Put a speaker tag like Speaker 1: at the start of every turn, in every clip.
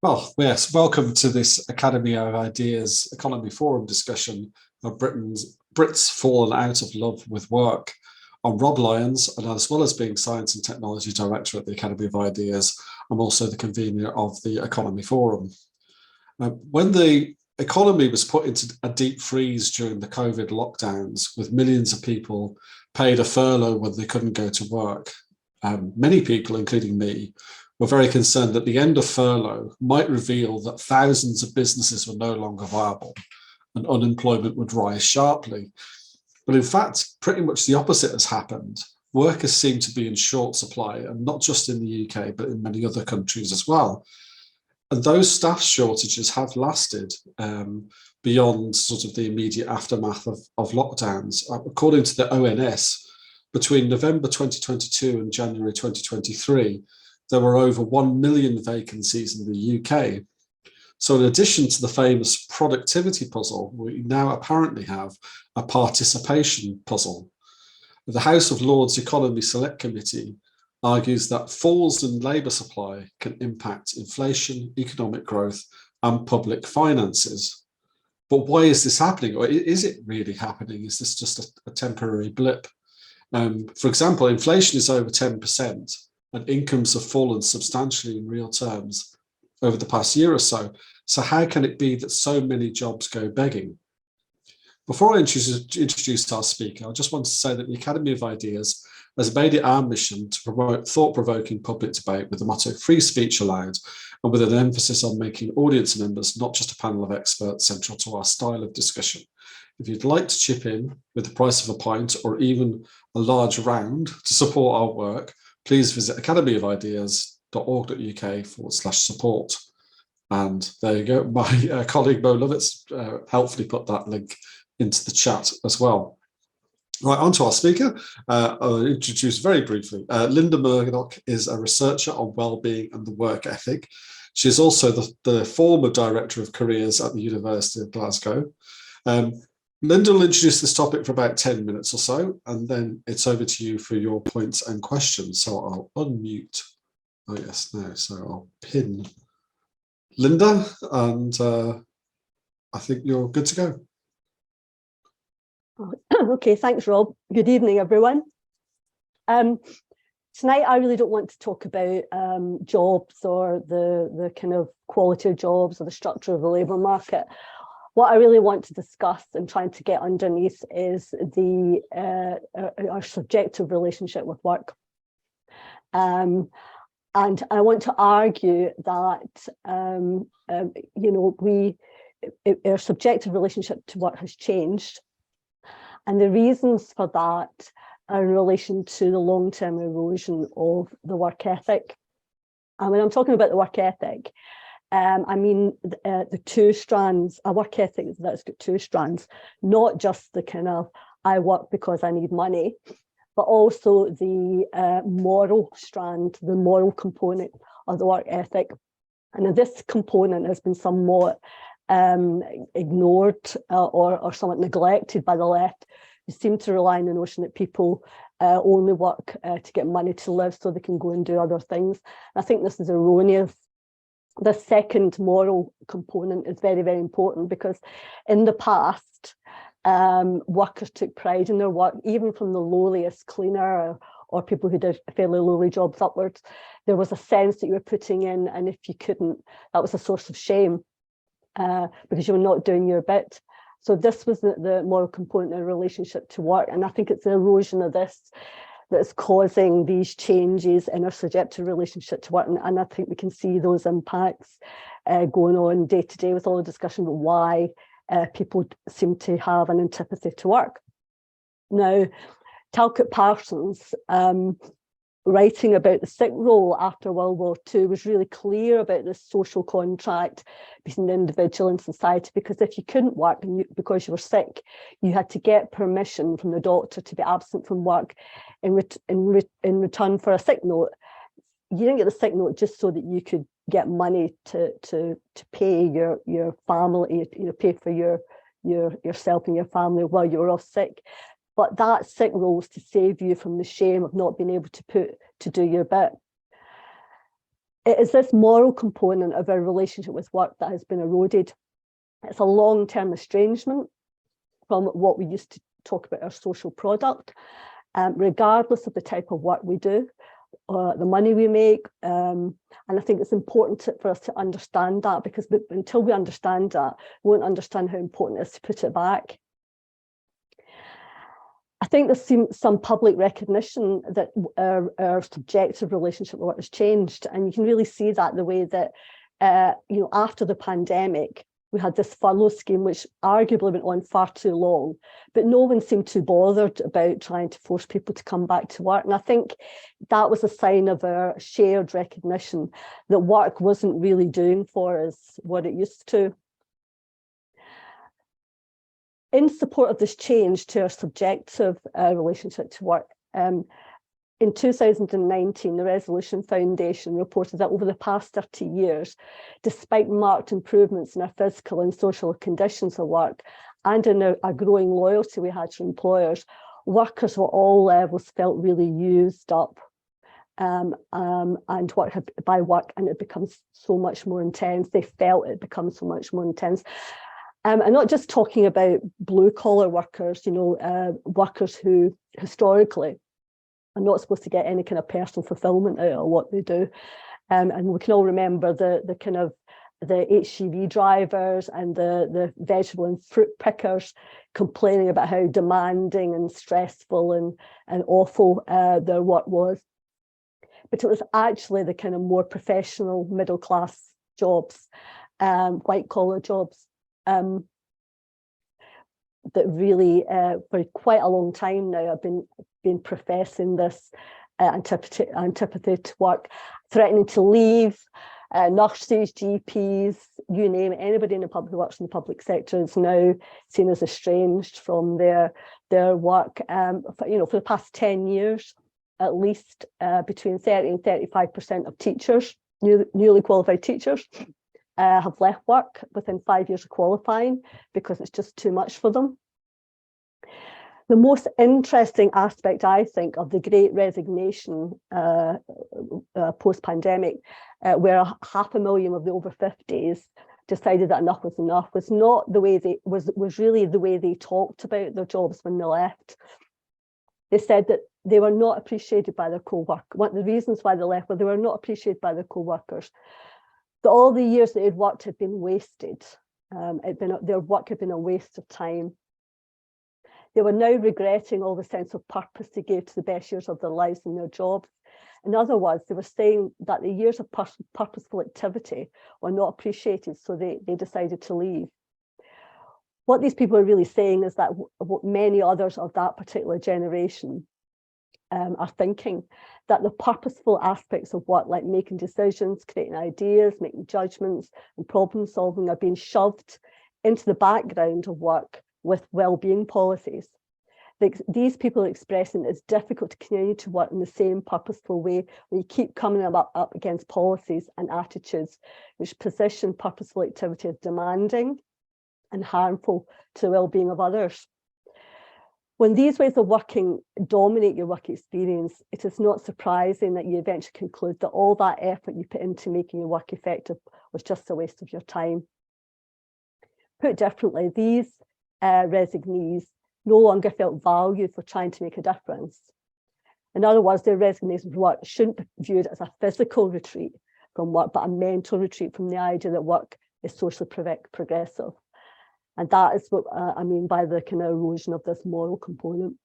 Speaker 1: Well, yes, welcome to this Academy of Ideas Economy Forum discussion of Brits fallen out of love with work. I'm Rob Lyons, and as well as being Science and Technology Director at the Academy of Ideas, I'm also the convener of the Economy Forum. When the economy was put into a deep freeze during the COVID lockdowns, with millions of people paid a furlough when they couldn't go to work, many people, including me, were very concerned that the end of furlough might reveal that thousands of businesses were no longer viable and unemployment would rise sharply. But in fact, pretty much the opposite has happened. Workers seem to be in short supply, and not just in the UK, but in many other countries as well. And those staff shortages have lasted beyond sort of the immediate aftermath of lockdowns. According to the ONS, between November 2022 and January 2023, there were over 1 million vacancies in the UK. So in addition to the famous productivity puzzle, we now apparently have a participation puzzle. The House of Lords Economy Select Committee argues that falls in labour supply can impact inflation, economic growth, and public finances. But why is this happening? Or is it really happening? Is this just a temporary blip? For example, inflation is over 10%, and incomes have fallen substantially in real terms over the past year or so. So how can it be that so many jobs go begging? Before I introduce our speaker, I just want to say that the Academy of Ideas has made it our mission to promote thought-provoking public debate with the motto free speech allowed, and with an emphasis on making audience members not just a panel of experts central to our style of discussion. If you'd like to chip in with the price of a pint or even a large round to support our work, please visit academyofideas.org.uk/support. And there you go. My colleague Mo Lovitz helpfully put that link into the chat as well. Right, on to our speaker. I'll introduce very briefly. Linda Murdoch is a researcher on wellbeing and the work ethic. She's also the former Director of Careers at the University of Glasgow. Linda will introduce this topic for about 10 minutes or so, and then it's over to you for your points and questions. So I'll unmute. Oh yes, no, so I'll pin Linda, and I think you're good to go.
Speaker 2: Okay, thanks, Rob. Good evening, everyone. Tonight, I really don't want to talk about jobs or the kind of quality of jobs or the structure of the labour market. What I really want to discuss and trying to get underneath is our subjective relationship with work. And I want to argue that our subjective relationship to work has changed, and the reasons for that are in relation to the long-term erosion of the work ethic. And when I'm talking about the work ethic, I mean the two strands, a work ethic that's got two strands, not just the kind of I work because I need money, but also the moral strand, the moral component of the work ethic. And this component has been somewhat ignored or somewhat neglected by the left, who seem to rely on the notion that people only work to get money to live so they can go and do other things. And I think this is erroneous. The second moral component is very, very important, because in the past, workers took pride in their work, even from the lowliest cleaner or people who did fairly lowly jobs upwards. There was a sense that you were putting in, and if you couldn't, that was a source of shame because you were not doing your bit. So this was the moral component in relationship to work, and I think it's the erosion of this that's causing these changes in our subjective relationship to work, and I think we can see those impacts going on day to day with all the discussion about why people seem to have an antipathy to work. Now, Talcott Parsons, writing about the sick role after World War II, was really clear about this social contract between the individual and society, because if you couldn't work because you were sick, you had to get permission from the doctor to be absent from work in return for a sick note. You didn't get the sick note just so that you could get money to pay your family, pay for yourself and your family while you were off sick. But that sick role was to save you from the shame of not being able to do your bit. It is this moral component of our relationship with work that has been eroded. It's a long-term estrangement from what we used to talk about our social product, regardless of the type of work we do, the money we make. And I think it's important for us to understand that, because until we understand that, we won't understand how important it is to put it back. I think there's some public recognition that our subjective relationship with work has changed, and you can really see that the way that, after the pandemic, we had this furlough scheme, which arguably went on far too long, but no one seemed too bothered about trying to force people to come back to work. And I think that was a sign of our shared recognition that work wasn't really doing for us what it used to. In support of this change to our subjective relationship to work, in 2019, the Resolution Foundation reported that over the past 30 years, despite marked improvements in our physical and social conditions of work and in a growing loyalty we had to employers, workers at all levels felt really used up, and it becomes so much more intense. They felt it becomes so much more intense. I'm not just talking about blue-collar workers, workers who historically are not supposed to get any kind of personal fulfillment out of what they do. And we can all remember the kind of the HGV drivers and the vegetable and fruit pickers complaining about how demanding and stressful and awful their work was. But it was actually the kind of more professional middle-class jobs, white-collar jobs, that really for quite a long time now have been professing this antipathy to work, threatening to leave. Nurses, GPs, you name it, anybody in the public who works in the public sector is now seen as estranged from their work. For the past 10 years, at least between 30 and 35% of teachers, newly qualified teachers, have left work within 5 years of qualifying because it's just too much for them. The most interesting aspect, I think, of the Great Resignation post-pandemic, where 500,000 of the over 50s decided that enough was enough, was not the way was really the way they talked about their jobs when they left. They said that they were not appreciated by their co-workers. One of the reasons why they left was they were not appreciated by their co-workers. That all the years that they'd worked had been wasted. Their work had been a waste of time. They were now regretting all the sense of purpose they gave to the best years of their lives in their jobs. In other words, they were saying that the years of purposeful activity were not appreciated, so they decided to leave. What these people are really saying is that what many others of that particular generation are thinking, that the purposeful aspects of work, like making decisions, creating ideas, making judgments, and problem solving, are being shoved into the background of work with well-being policies. These people are expressing it's difficult to continue to work in the same purposeful way when you keep coming up against policies and attitudes which position purposeful activity as demanding and harmful to the well-being of others. When these ways of working dominate your work experience, it is not surprising that you eventually conclude that all that effort you put into making your work effective was just a waste of your time. Put differently, these resignees no longer felt valued for trying to make a difference. In other words, their resignation from work shouldn't be viewed as a physical retreat from work, but a mental retreat from the idea that work is socially progressive. And that is what I mean by the kind of erosion of this moral component.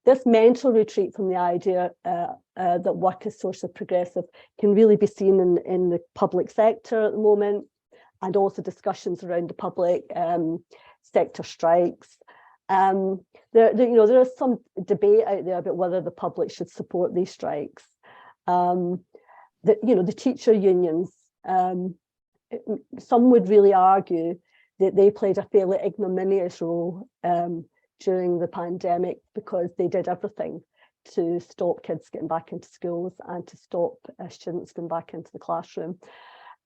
Speaker 2: This mental retreat from the idea that work is socially progressive can really be seen in the public sector at the moment, and also discussions around the public sector strikes. There is some debate out there about whether the public should support these strikes. The teacher unions, some would really argue that they played a fairly ignominious role during the pandemic because they did everything to stop kids getting back into schools and to stop students going back into the classroom.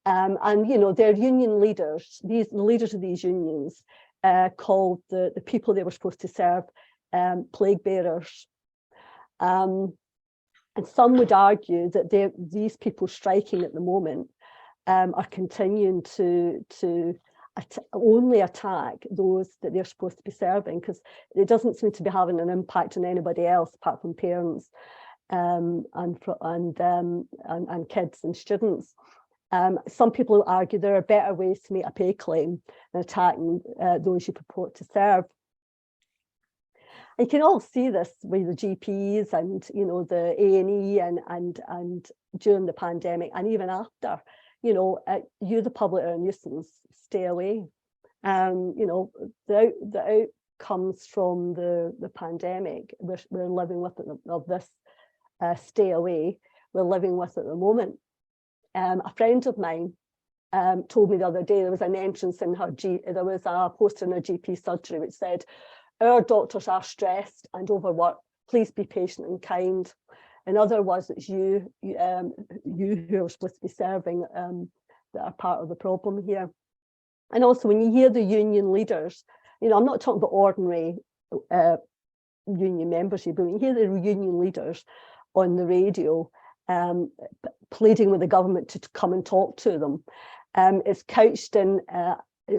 Speaker 2: Their union leaders, the leaders of these unions, called the people they were supposed to serve plague bearers. And some would argue that these people striking at the moment are continuing to only attack those that they're supposed to be serving, because it doesn't seem to be having an impact on anybody else apart from parents and kids and students. Some people argue there are better ways to make a pay claim than attacking those you purport to serve. You can all see this with the GPs and the A&E and during the pandemic and even after. You the public are a nuisance, stay away. The outcomes from the pandemic, we're living with it, of this stay away, we're living with at the moment. A friend of mine told me the other day there was an entrance in there was a poster in her GP surgery which said, "Our doctors are stressed and overworked. Please be patient and kind." In other words, it's you who are supposed to be serving that are part of the problem here. And also, when you hear the union leaders, I'm not talking about ordinary union membership, but when you hear the union leaders on the radio pleading with the government to come and talk to them, it's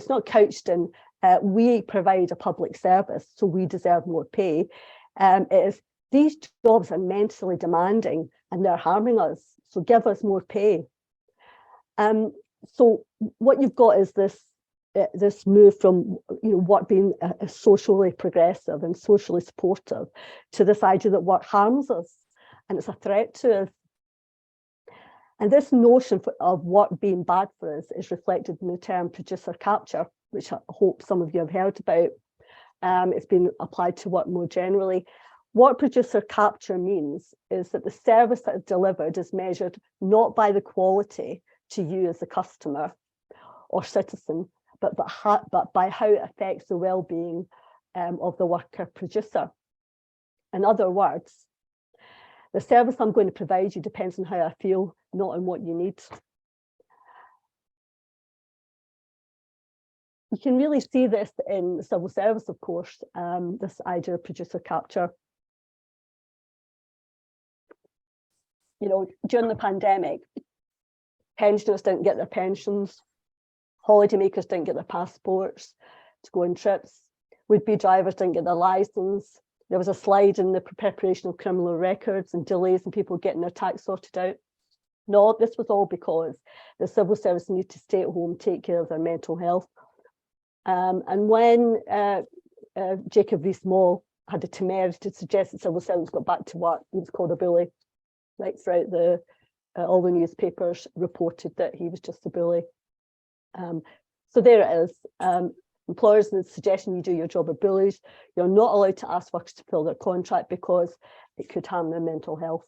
Speaker 2: not couched in we provide a public service, so we deserve more pay. It is, these jobs are mentally demanding and they're harming us, so give us more pay. So what you've got is this move from work being a socially progressive and socially supportive to this idea that work harms us and it's a threat to us. And this notion of work being bad for us is reflected in the term producer capture, which I hope some of you have heard about. It's been applied to work more generally. What producer capture means is that the service that is delivered is measured not by the quality to you as a customer or citizen, but by how it affects the well-being of the worker producer. In other words, the service I'm going to provide you depends on how I feel, not on what you need. You can really see this in the civil service, of course, this idea of producer capture. During the pandemic, pensioners didn't get their pensions, holidaymakers didn't get their passports to go on trips, would-be drivers didn't get their license. There was a slide in the preparation of criminal records and delays in people getting their tax sorted out. No, this was all because the civil service needed to stay at home, take care of their mental health. And when Jacob Rees-Mogg had the temerity to suggest that civil servants got back to work, he was called a bully. Right throughout all the newspapers reported that he was just a bully. So there it is. Employers in the suggestion you do your job are bullies. You're not allowed to ask workers to fill their contract because it could harm their mental health.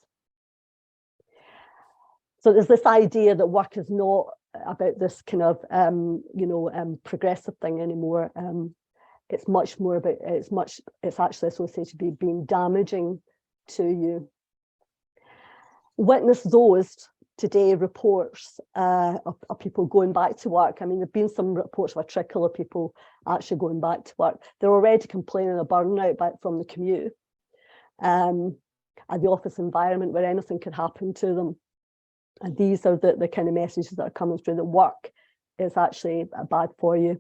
Speaker 2: So there's this idea that work is not about this kind of progressive thing anymore. It's much more about it's actually associated with being damaging to you. Witness those today reports of people going back to work. I mean, there've been some reports of a trickle of people actually going back to work. They're already complaining of burnout from the commute and the office environment where anything could happen to them. And these are the kind of messages that are coming through, that work is actually bad for you.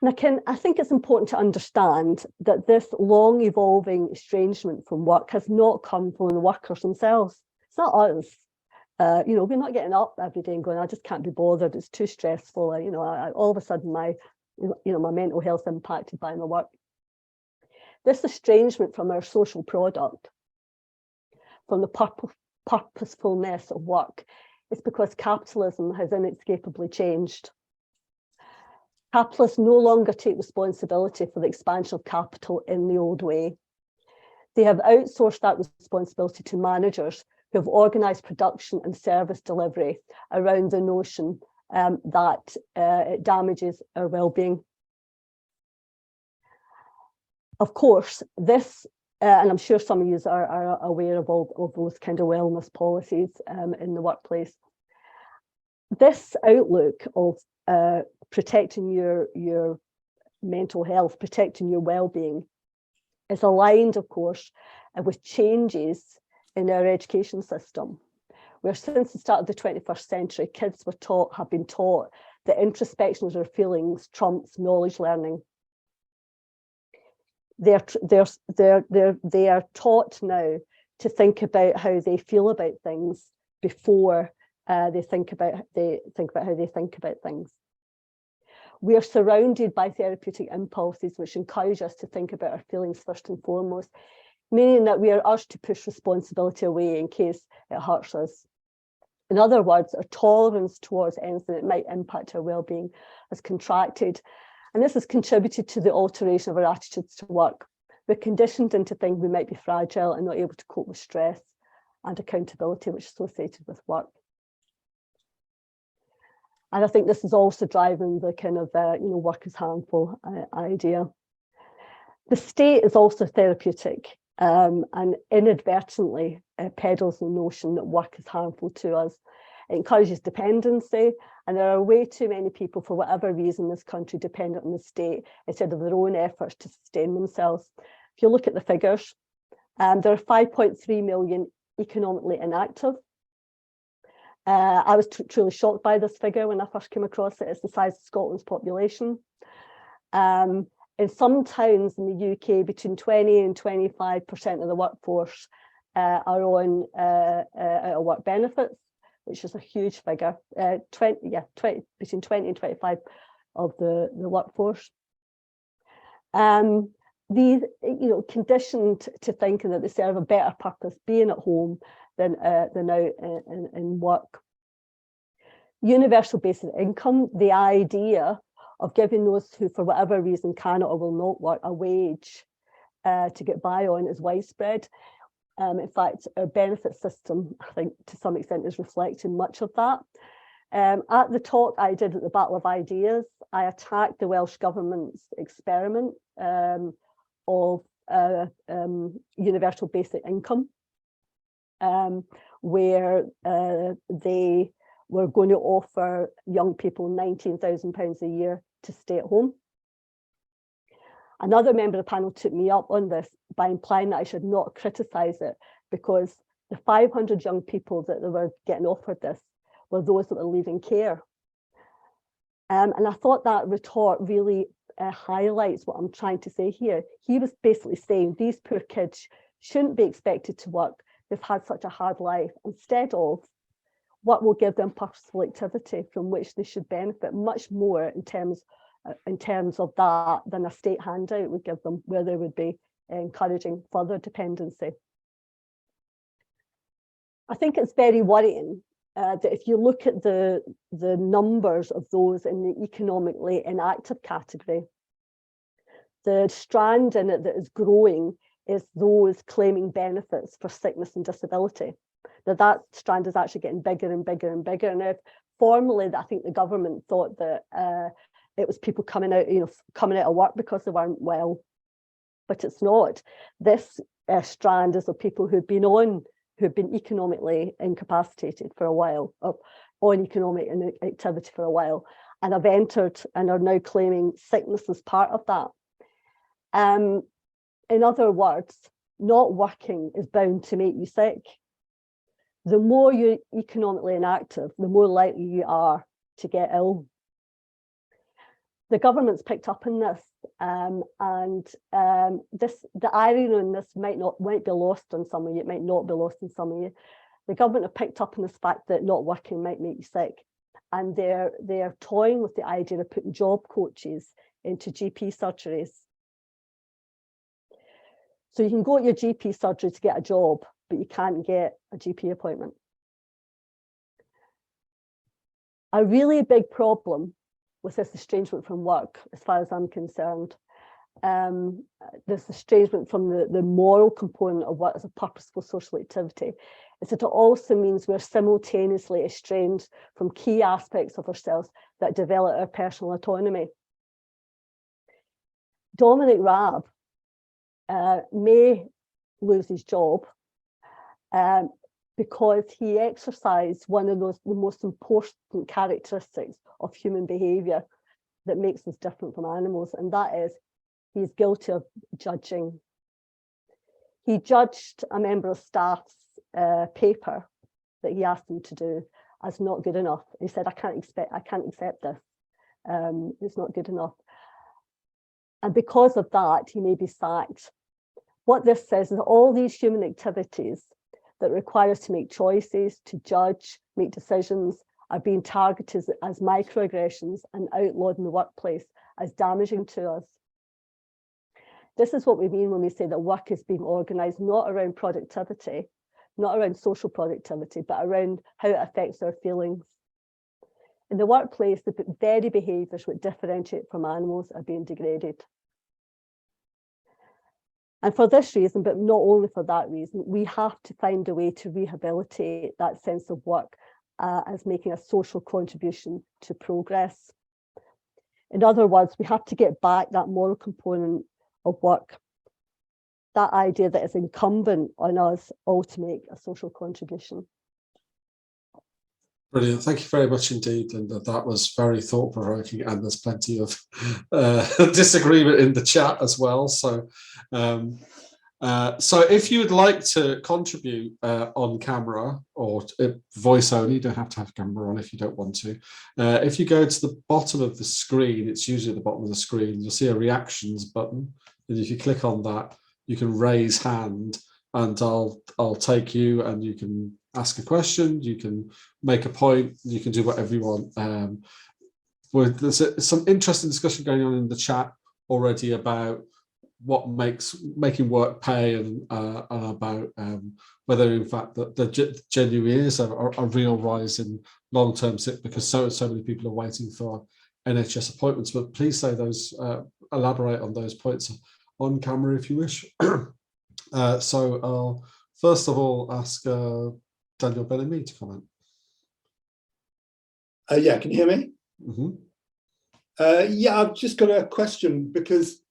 Speaker 2: And I think it's important to understand that this long evolving estrangement from work has not come from the workers themselves. It's not us. We're not getting up every day and going, I just can't be bothered, it's too stressful. All of a sudden my mental health impacted by my work. This estrangement from our social product, from the purposefulness of work, is because capitalism has inescapably changed. Capitalists no longer take responsibility for the expansion of capital in the old way. They have outsourced that responsibility to managers who have organised production and service delivery around the notion that it damages our well-being. Of course, this, and I'm sure some of you are aware of all of those kind of wellness policies in the workplace. This outlook of protecting your mental health, protecting your well-being, is aligned, of course, with changes in our education system, where since the start of the 21st century, kids have been taught that introspection of their feelings trumps knowledge learning. They are taught now to think about how they feel about things before they think about how they think about things. We are surrounded by therapeutic impulses which encourage us to think about our feelings first and foremost, meaning that we are urged to push responsibility away in case it hurts us. In other words, our tolerance towards anything that might impact our well-being has contracted, and this has contributed to the alteration of our attitudes to work. We're conditioned into thinking we might be fragile and not able to cope with stress and accountability, which is associated with work. And I think this is also driving the kind of, work is harmful idea. The state is also therapeutic and inadvertently peddles the notion that work is harmful to us. It encourages dependency, and there are way too many people, for whatever reason, in this country dependent on the state instead of their own efforts to sustain themselves. If you look at the figures, there are 5.3 million economically inactive. I was truly shocked by this figure when I first came across it. It's the size of Scotland's population. In some towns in the UK, between 20 and 25% of the workforce are on out-of-work benefits, which is a huge figure. Between 20 and 25 of the workforce. These, conditioned to thinking that they serve a better purpose being at home than out in work. Universal basic income, the idea of giving those who, for whatever reason, cannot or will not work a wage to get by on, is widespread. In fact, our benefit system, I think, to some extent, is reflecting much of that. At the talk I did at the Battle of Ideas, I attacked the Welsh Government's experiment of universal basic income, where they were going to offer young people £19,000 a year to stay at home. Another member of the panel took me up on this by implying that I should not criticise it, because the 500 young people that they were getting offered this were those that were leaving care. And I thought that retort really highlights what I'm trying to say here. He was basically saying these poor kids shouldn't be expected to work. They've had such a hard life. Instead of what will give them purposeful activity from which they should benefit much more in terms of that than a state handout would give them, where they would be encouraging further dependency. I think it's very worrying that if you look at the numbers of those in the economically inactive category, the strand in it that is growing is those claiming benefits for sickness and disability. Now that strand is actually getting bigger and bigger and bigger. Now, formerly, I think the government thought that it was people coming out of work because they weren't well, but it's not. This strand is of people who've been economically incapacitated for a while, or on economic activity for a while, and have entered and are now claiming sickness as part of that. In other words, not working is bound to make you sick. The more you're economically inactive, the more likely you are to get ill. The government's picked up on this, and the irony in this might be lost on some of you. It might not be lost on some of you. The government have picked up on this fact that not working might make you sick, and they're toying with the idea of putting job coaches into GP surgeries. So you can go to your GP surgery to get a job, but you can't get a GP appointment. A really big problem with this estrangement from work, as far as I'm concerned, this estrangement from the moral component of what is a purposeful social activity, is that it also means we're simultaneously estranged from key aspects of ourselves that develop our personal autonomy. Dominic Raab may lose his job because he exercised one of the most important characteristics of human behaviour that makes us different from animals, and that is he's guilty of judging. He judged a member of staff's paper that he asked them to do as not good enough. He said, I can't accept this. It's not good enough. And because of that, he may be sacked. What this says is that all these human activities that require us to make choices, to judge, make decisions, are being targeted as microaggressions and outlawed in the workplace as damaging to us. This is what we mean when we say that work is being organised not around productivity, not around social productivity, but around how it affects our feelings. In the workplace, the very behaviours which differentiate from animals are being degraded. And for this reason, but not only for that reason, we have to find a way to rehabilitate that sense of work as making a social contribution to progress. In other words, we have to get back that moral component of work, that idea that it's incumbent on us all to make a social contribution.
Speaker 1: Brilliant. Thank you very much indeed, Linda. That was very thought-provoking, and there's plenty of disagreement in the chat as well. So, so if you would like to contribute on camera or voice only, you don't have to have camera on if you don't want to. If you go to the bottom of the screen, it's usually at the bottom of the screen, you'll see a reactions button. And if you click on that, you can raise hand, and I'll take you, and you can ask a question, you can make a point, you can do whatever you want. There's some interesting discussion going on in the chat already about what makes making work pay, and about whether in fact that there genuinely is a real rise in long-term sick, because so many people are waiting for NHS appointments. But please say those, elaborate on those points on camera if you wish. So I'll first of all ask Daniel Bellamy to comment.
Speaker 3: Yeah, can you hear me?
Speaker 1: Mm-hmm.
Speaker 3: Yeah, I've just got a question, because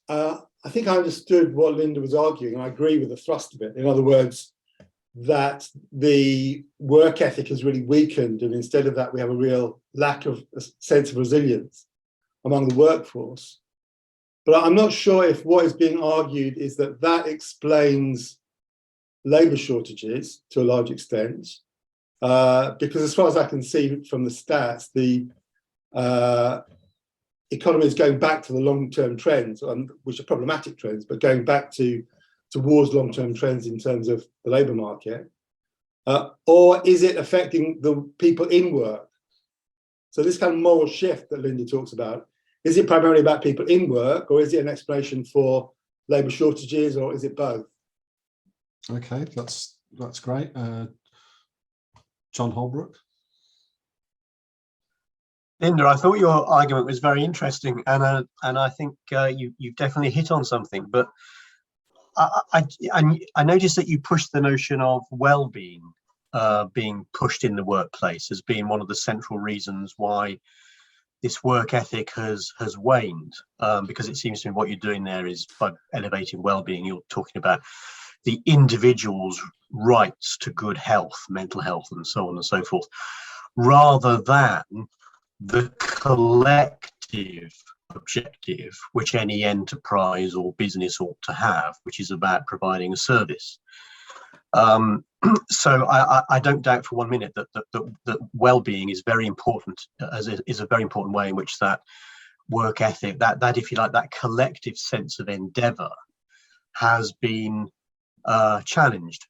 Speaker 3: I think I understood what Linda was arguing, and I agree with the thrust of it. In other words, that the work ethic has really weakened, and instead of that, we have a real lack of a sense of resilience among the workforce. But I'm not sure if what is being argued is that that explains labour shortages to a large extent, because as far as I can see from the stats, the economy is going back to the long-term trends, which are problematic trends, but going back towards long-term trends in terms of the labour market. Or is it affecting the people in work? So this kind of moral shift that Linda talks about, is it primarily about people in work, or is it an explanation for labour shortages, or is it both?
Speaker 1: Okay, that's great. John Holbrook.
Speaker 4: Linda, I thought your argument was very interesting, and I think you've definitely hit on something. But I noticed that you pushed the notion of well-being being pushed in the workplace as being one of the central reasons why this work ethic has waned, because it seems to me what you're doing there is, by elevating well-being, you're talking about the individual's rights to good health, mental health, and so on and so forth, rather than the collective objective which any enterprise or business ought to have, which is about providing a service. So I don't doubt for 1 minute that well-being is very important, is a very important way in which that work ethic, that if you like, that collective sense of endeavour has been challenged.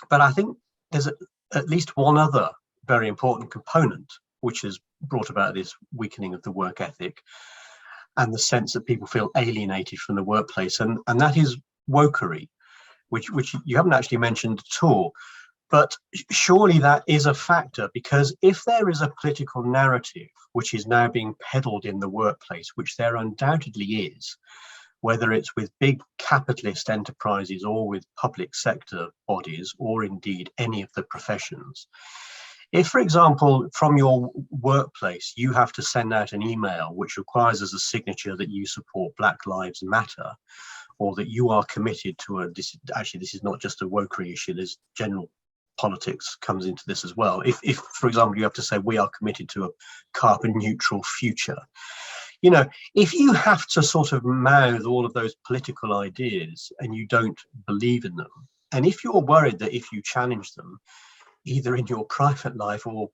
Speaker 4: But I think there's at least one other very important component which has brought about this weakening of the work ethic and the sense that people feel alienated from the workplace, and that is wokery, which you haven't actually mentioned at all. But surely that is a factor, because if there is a political narrative which is now being peddled in the workplace, which there undoubtedly is, whether it's with big capitalist enterprises or with public sector bodies, or indeed any of the professions, if, for example, from your workplace, you have to send out an email which requires as a signature that you support Black Lives Matter, or that you are committed to this is not just a wokery issue, there's general politics comes into this as well. If, for example, you have to say, we are committed to a carbon neutral future, you know, if you have to sort of mouth all of those political ideas and you don't believe in them, And if you're worried that if you challenge them, either in your private life or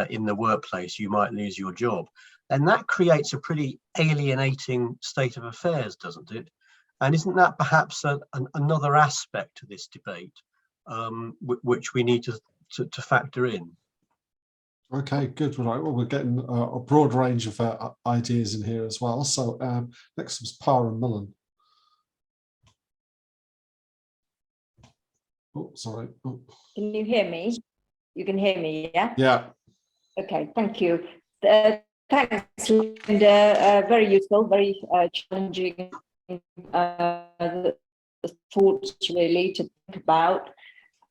Speaker 4: in the workplace, you might lose your job, then that creates a pretty alienating state of affairs, doesn't it? And isn't that perhaps another aspect to this debate, which we need to factor in?
Speaker 1: Okay, good. Right. Well, we're getting a broad range of ideas in here as well. So next was Parr and Mullen. Oh, sorry. Oh.
Speaker 5: Can you hear me? You can hear me, yeah?
Speaker 1: Yeah.
Speaker 5: Okay, thank you. Thanks, Linda. Very useful, very challenging the thoughts really to think about.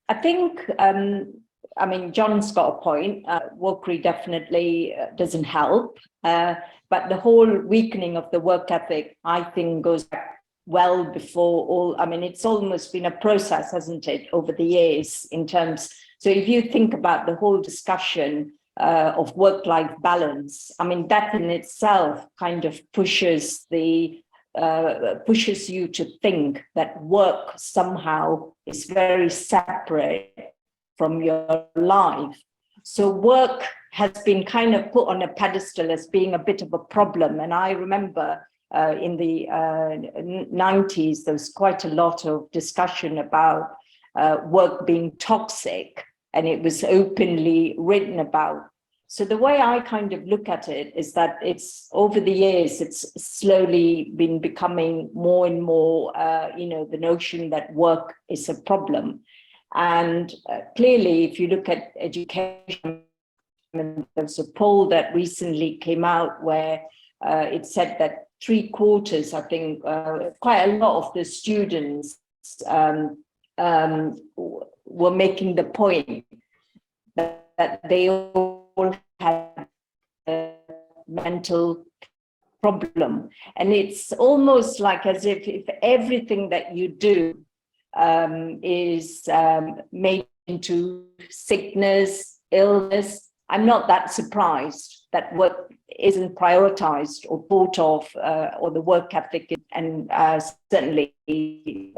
Speaker 5: I think, I mean, John's got a point. Workery definitely doesn't help, but the whole weakening of the work ethic, I think, goes back well before all. I mean, it's almost been a process, hasn't it, over the years in terms. So if you think about the whole discussion of work-life balance, I mean, that in itself kind of pushes you to think that work somehow is very separate from your life. So work has been kind of put on a pedestal as being a bit of a problem. And I remember in the 90s, there was quite a lot of discussion about work being toxic, and it was openly written about. So the way I kind of look at it is that it's over the years, it's slowly been becoming more and more, the notion that work is a problem. And clearly, if you look at education, there's a poll that recently came out where it said that 3/4, I think, quite a lot of the students were making the point that they all had a mental problem. And it's almost like as if everything that you do is made into sickness, illness. I'm not that surprised that work isn't prioritized or thought of, or the work ethic, and certainly the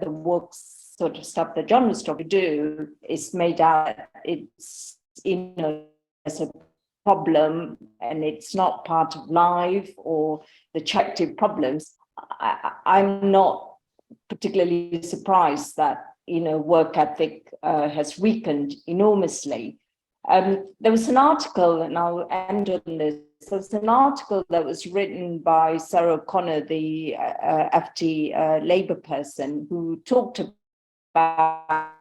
Speaker 5: work sort of stuff that John was trying to do is made out. It's as a problem, and it's not part of life or the collective problems. I'm not particularly surprised that work ethic has weakened enormously. There was an article, and I'll end on this. There was an article that was written by Sarah O'Connor, the FT Labour person, who talked about,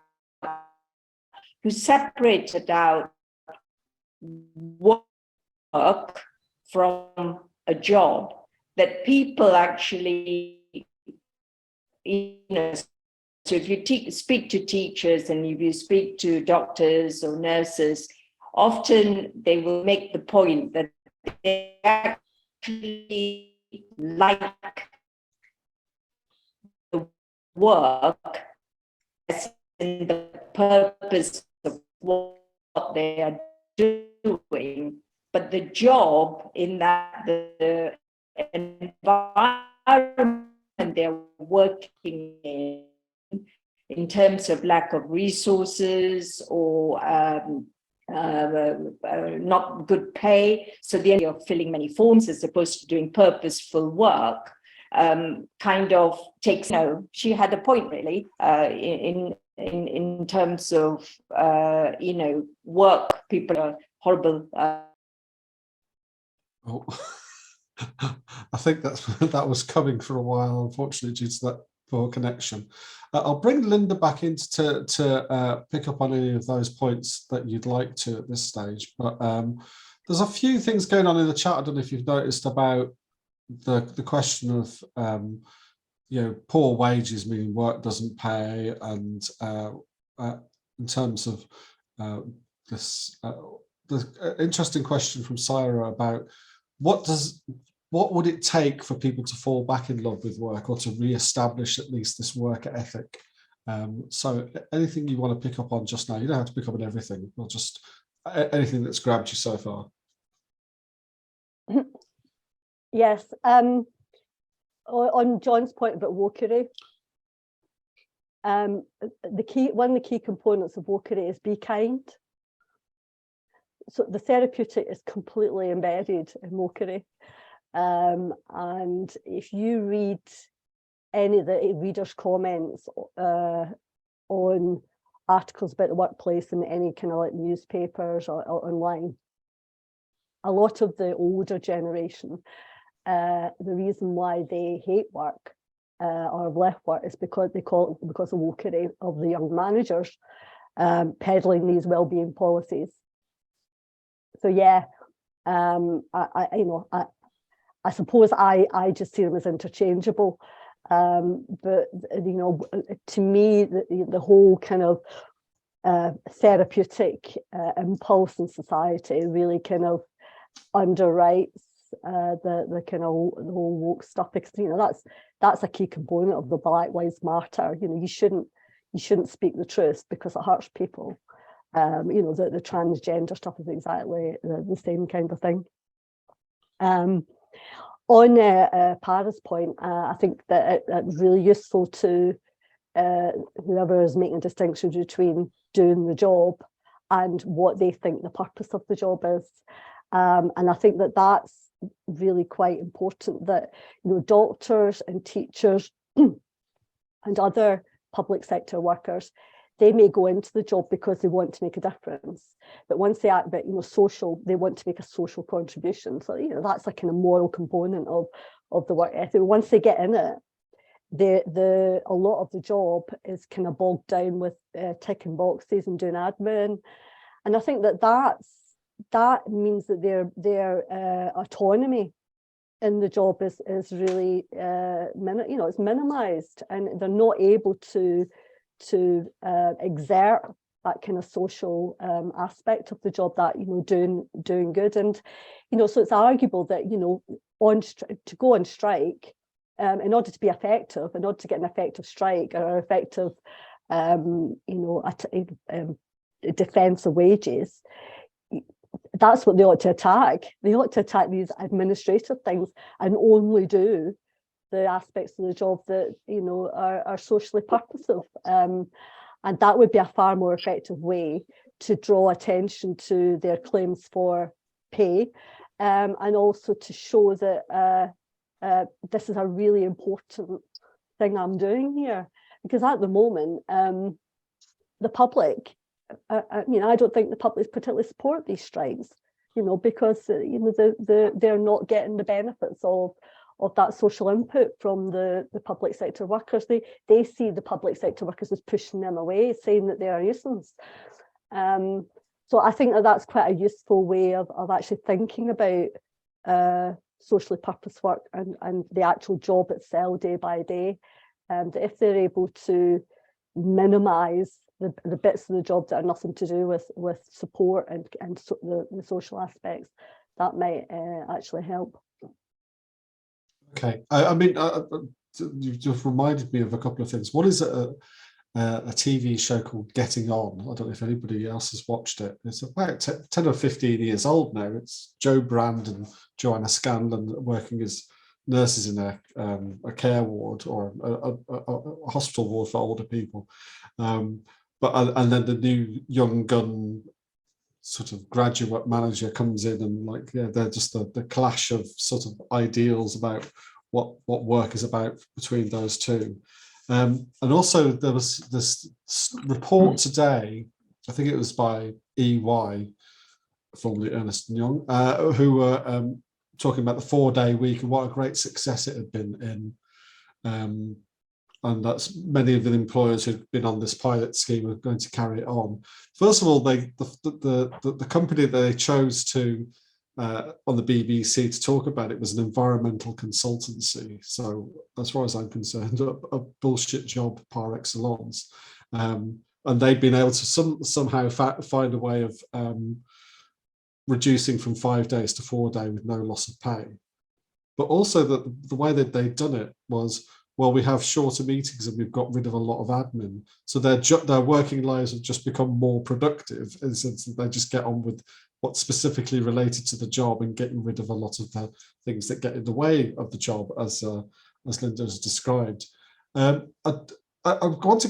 Speaker 5: who separated out work from a job, that people actually, so if you speak to teachers and if you speak to doctors or nurses, often they will make the point that they actually like the work as in the purpose of what they are doing, but the job in that the environment they're working in terms of lack of resources or not good pay. So the idea of filling many forms as opposed to doing purposeful work kind of takes, she had a point really in terms of, work, people are horrible.
Speaker 1: Oh. I think that was coming for a while, unfortunately, due to that poor connection. I'll bring Linda back in to pick up on any of those points that you'd like to at this stage. But there's a few things going on in the chat. I don't know if you've noticed about the question of poor wages, meaning work doesn't pay, and in terms of this, the interesting question from Sarah about what would it take for people to fall back in love with work or to re-establish at least this work ethic? So anything you want to pick up on just now, you don't have to pick up on everything, or just anything that's grabbed you so far.
Speaker 2: Yes, on John's point about wokery, one of the key components of wokery is be kind. So the therapeutic is completely embedded in wokery. And if you read any of the readers' comments on articles about the workplace in any kind of like newspapers or online, a lot of the older generation, the reason why they hate work or have left work is because of wokery of the young managers peddling these well-being policies. So yeah, I suppose I just see them as interchangeable. But to me, the whole kind of therapeutic impulse in society really kind of underwrites the kind of the whole woke stuff, because that's a key component of the Black Lives Matter. You shouldn't speak the truth because it hurts people. The transgender stuff is exactly the same kind of thing. On Para's point, I think that it's really useful to whoever is making a distinction between doing the job and what they think the purpose of the job is. And I think that that's really quite important, that doctors and teachers and other public sector workers, they may go into the job because they want to make a difference, but once they act about social, they want to make a social contribution. So that's a kind of moral component of the work ethic. Once they get in it, a lot of the job is kind of bogged down with ticking boxes and doing admin, and I think that means that their autonomy in the job is really it's minimized, and they're not able to exert that kind of social aspect of the job, that doing good. And so it's arguable that to go on strike, in order to be effective, in order to get an effective strike or effective defence of wages, that's what they ought to attack. They ought to attack these administrative things and only do the aspects of the job that are socially purposive, and that would be a far more effective way to draw attention to their claims for pay, and also to show that this is a really important thing I'm doing here. Because at the moment, the public, I don't think the public particularly support these strikes, because they're not getting the benefits of that social input from the public sector workers. They see the public sector workers as pushing them away, saying that they are a nuisance. So I think that's quite a useful way of actually thinking about socially purpose work and the actual job itself day by day. And if they're able to minimise the bits of the job that are nothing to do with support and the social aspects, that might actually help.
Speaker 1: Okay, I mean, you've just reminded me of a couple of things. One is a TV show called Getting On. I don't know if anybody else has watched it. It's about 10 or 15 years old now. It's Joe Brand and Joanna Scanlon working as nurses in a care ward or a hospital ward for older people. And then the new young gun sort of graduate manager comes in, and they're just the clash of sort of ideals about what work is about between those two. And also there was this report today, I think it was by EY, formerly Ernst & Young, who were talking about the 4-day week and what a great success it had been in. And that's many of the employers who've been on this pilot scheme are going to carry it on. First of all, the company that they chose to on the BBC to talk about it was an environmental consultancy. So as far as I'm concerned, a bullshit job par excellence. And they've been able to somehow find a way of reducing from 5 days to 4 days with no loss of pay. But also the way that they'd done it was, well, we have shorter meetings and we've got rid of a lot of admin. So their working lives have just become more productive in the sense that they just get on with what's specifically related to the job and getting rid of a lot of the things that get in the way of the job, as Linda has described. I want to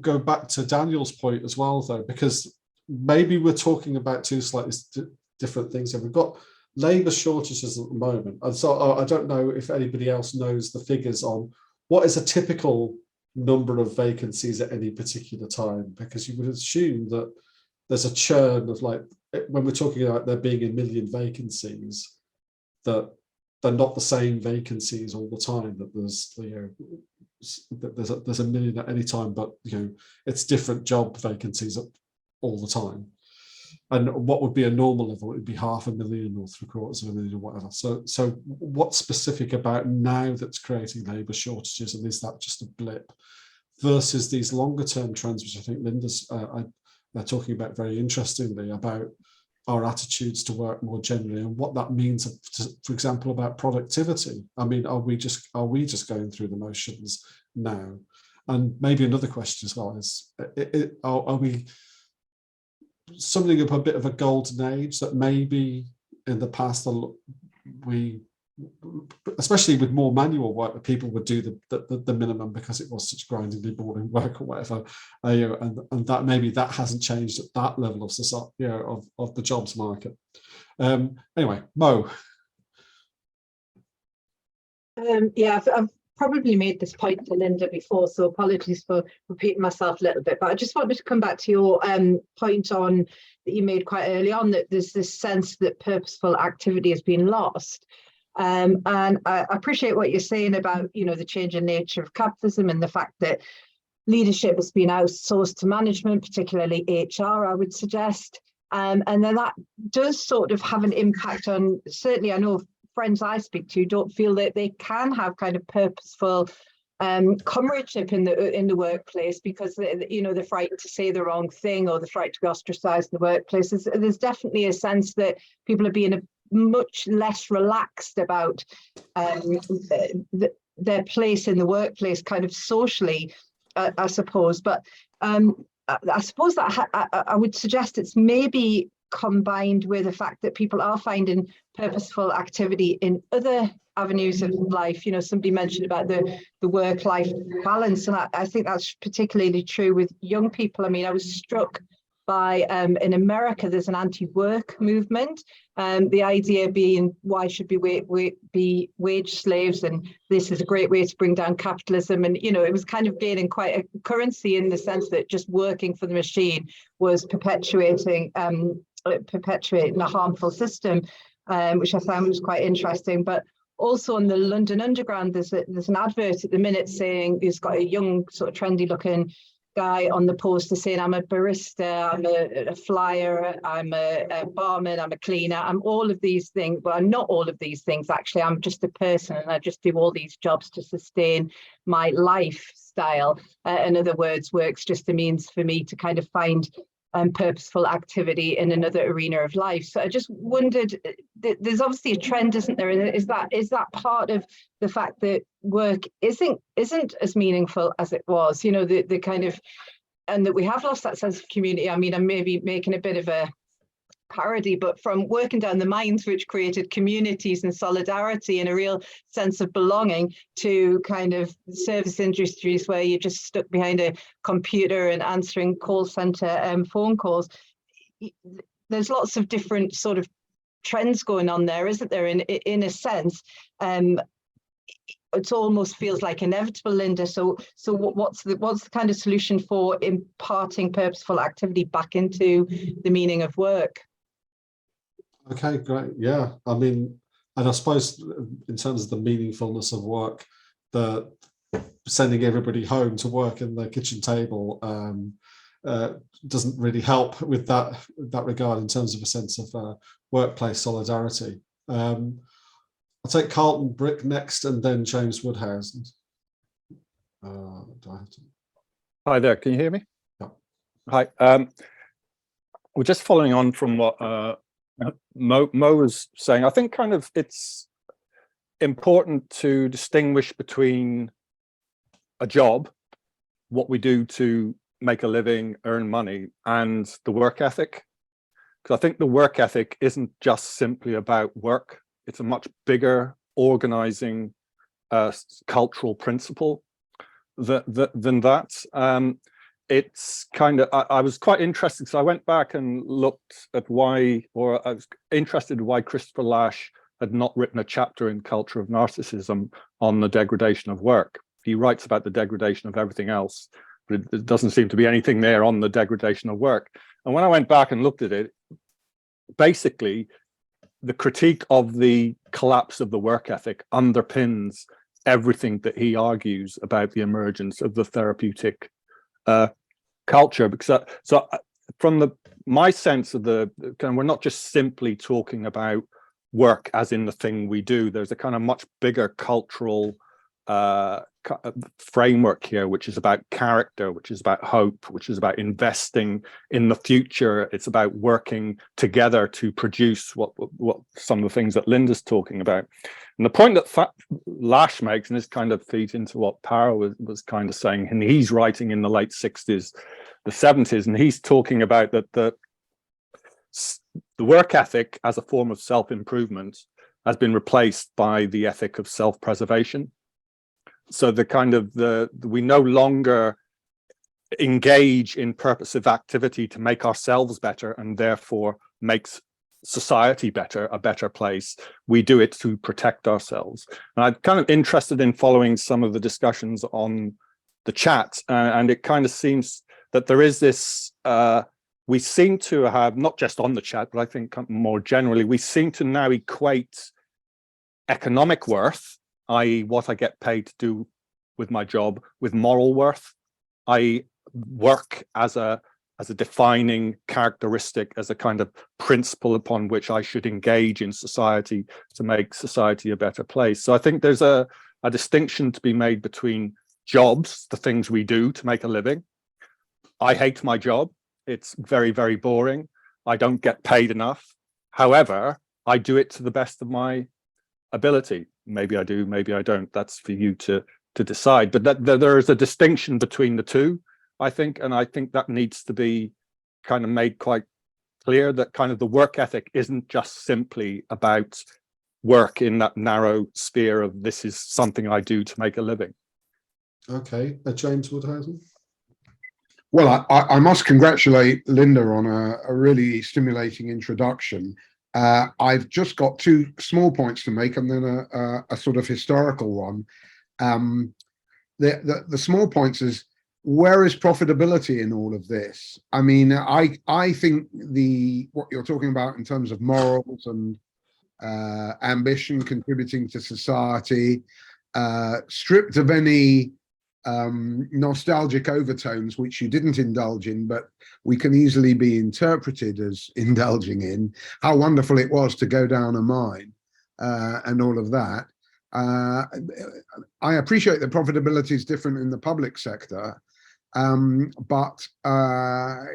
Speaker 1: go back to Daniel's point as well, though, because maybe we're talking about two slightly different things here. We've got labour shortages at the moment, and so I don't know if anybody else knows the figures on what is a typical number of vacancies at any particular time, because you would assume that there's a churn of, like, when we're talking about there being 1 million vacancies, that they're not the same vacancies all the time, that there's, you know, there's 1 million at any time, but, you know, it's different job vacancies all the time. And what would be a normal level? It would be 500,000 or 750,000 or whatever. So what's specific about now that's creating labour shortages, and is that just a blip, versus these longer term trends, which I think Linda's talking about very interestingly, about our attitudes to work more generally, and what that means, for example, about productivity. I mean, are we just going through the motions now? And maybe another question as well is, are we summoning up a bit of a golden age that maybe in the past we, especially with more manual work, that people would do the minimum because it was such grindingly boring work or whatever, you know, and that maybe that hasn't changed at that level of society, you know, of the jobs market. Anyway, Mo.
Speaker 6: Yeah, I've probably made this point to Linda before, so apologies for repeating myself a little bit, but I just wanted to come back to your point on that you made quite early on, that there's this sense that purposeful activity has been lost. And I appreciate what you're saying about, you know, the changing nature of capitalism and the fact that leadership has been outsourced to management, particularly HR, I would suggest. And then that does sort of have an impact on, certainly I know friends I speak to don't feel that they can have kind of purposeful comradeship in the workplace, because you know, they're frightened to say the wrong thing, or they're frightened to be ostracized in the workplace. There's definitely a sense that people are being much less relaxed about their place in the workplace, kind of socially, I suppose. But I suppose that I would suggest it's maybe combined with the fact that people are finding purposeful activity in other avenues of life. You know, somebody mentioned about the work-life balance, and I think that's particularly true with young people. I mean, I was struck by in America, there's an anti-work movement. The idea being, why should we be wage slaves? And this is a great way to bring down capitalism. And, you know, it was kind of gaining quite a currency in the sense that just working for the machine was perpetuating a harmful system, which I found was quite interesting. But also on the London Underground, there's an advert at the minute saying, it's got a young sort of trendy looking guy on the poster saying, I'm a barista, I'm a flyer, I'm a barman, I'm a cleaner, I'm all of these things. But I'm not all of these things, actually. I'm just a person, and I just do all these jobs to sustain my lifestyle. In other words, work's just a means for me to kind of find purposeful activity in another arena of life. So I just wondered, there's obviously a trend, isn't there? Is that part of the fact that work isn't as meaningful as it was? You know, the kind of, and that we have lost that sense of community. I mean, I'm maybe making a bit of a parody, but from working down the mines, which created communities and solidarity and a real sense of belonging, to kind of service industries where you're just stuck behind a computer and answering call center phone calls. There's lots of different sort of trends going on there, isn't there? In a sense, it almost feels like inevitable, Linda. So what's the kind of solution for imparting purposeful activity back into the meaning of work?
Speaker 1: Okay, great. Yeah, I mean, and I suppose in terms of the meaningfulness of work, the sending everybody home to work in their kitchen table doesn't really help with that regard in terms of a sense of workplace solidarity. I'll take Carlton Brick next, and then James Woodhouse. Do I have to?
Speaker 7: Hi there, can you hear me?
Speaker 1: Yeah.
Speaker 7: Hi. We're just following on from what Mo was saying. I think kind of it's important to distinguish between a job, what we do to make a living, earn money, and the work ethic. Because I think the work ethic isn't just simply about work. It's a much bigger organizing cultural principle than that. It's kind of, I was quite interested, so I went back and looked at why, or I was interested in why Christopher Lasch had not written a chapter in Culture of Narcissism on the degradation of work. He writes about the degradation of everything else, but it doesn't seem to be anything there on the degradation of work. And when I went back and looked at it, basically, the critique of the collapse of the work ethic underpins everything that he argues about the emergence of the therapeutic culture. Because from my sense of we're not just simply talking about work as in the thing we do. There's a kind of much bigger cultural framework here, which is about character, which is about hope, which is about investing in the future. It's about working together to produce what some of the things that Linda's talking about. And the point that Lasch makes, and this kind of feeds into what Para was kind of saying, and he's writing in the late 60s, the 70s, and he's talking about that the work ethic as a form of self-improvement has been replaced by the ethic of self-preservation. So we no longer engage in purposive activity to make ourselves better and therefore makes society better, a better place. We do it to protect ourselves. And I'm kind of interested in following some of the discussions on the chat, and it kind of seems that there is this, we seem to have, not just on the chat, but I think more generally, we seem to now equate economic worth, i.e. what I get paid to do with my job, with moral worth, i.e. work as a defining characteristic, as a kind of principle upon which I should engage in society to make society a better place. So I think there's a distinction to be made between jobs, the things we do to make a living. I hate my job. It's very, very boring. I don't get paid enough. However, I do it to the best of my ability. Maybe I do, maybe I don't. That's for you to decide. But there is a distinction between the two, I think, and I think that needs to be kind of made quite clear, that kind of the work ethic isn't just simply about work in that narrow sphere of this is something I do to make a living.
Speaker 1: Okay, James Woodhousen.
Speaker 8: Well, I must congratulate Linda on a really stimulating introduction. I've just got two small points to make and then a sort of historical one. The small points is, where is profitability in all of this? I mean, I think what you're talking about in terms of morals and ambition contributing to society, stripped of any nostalgic overtones which you didn't indulge in, but we can easily be interpreted as indulging in, how wonderful it was to go down a mine and all of that. I appreciate that profitability is different in the public sector, but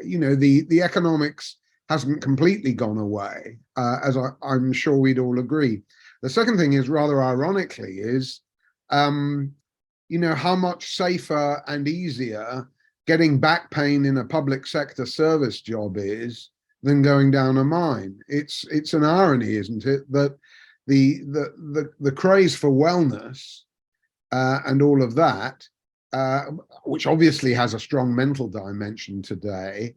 Speaker 8: you know, the economics hasn't completely gone away, as I'm sure we'd all agree. The second thing is, rather ironically, is you know, how much safer and easier getting back pain in a public sector service job is than going down a mine. It's an irony, isn't it, that the craze for wellness and all of that, which obviously has a strong mental dimension today,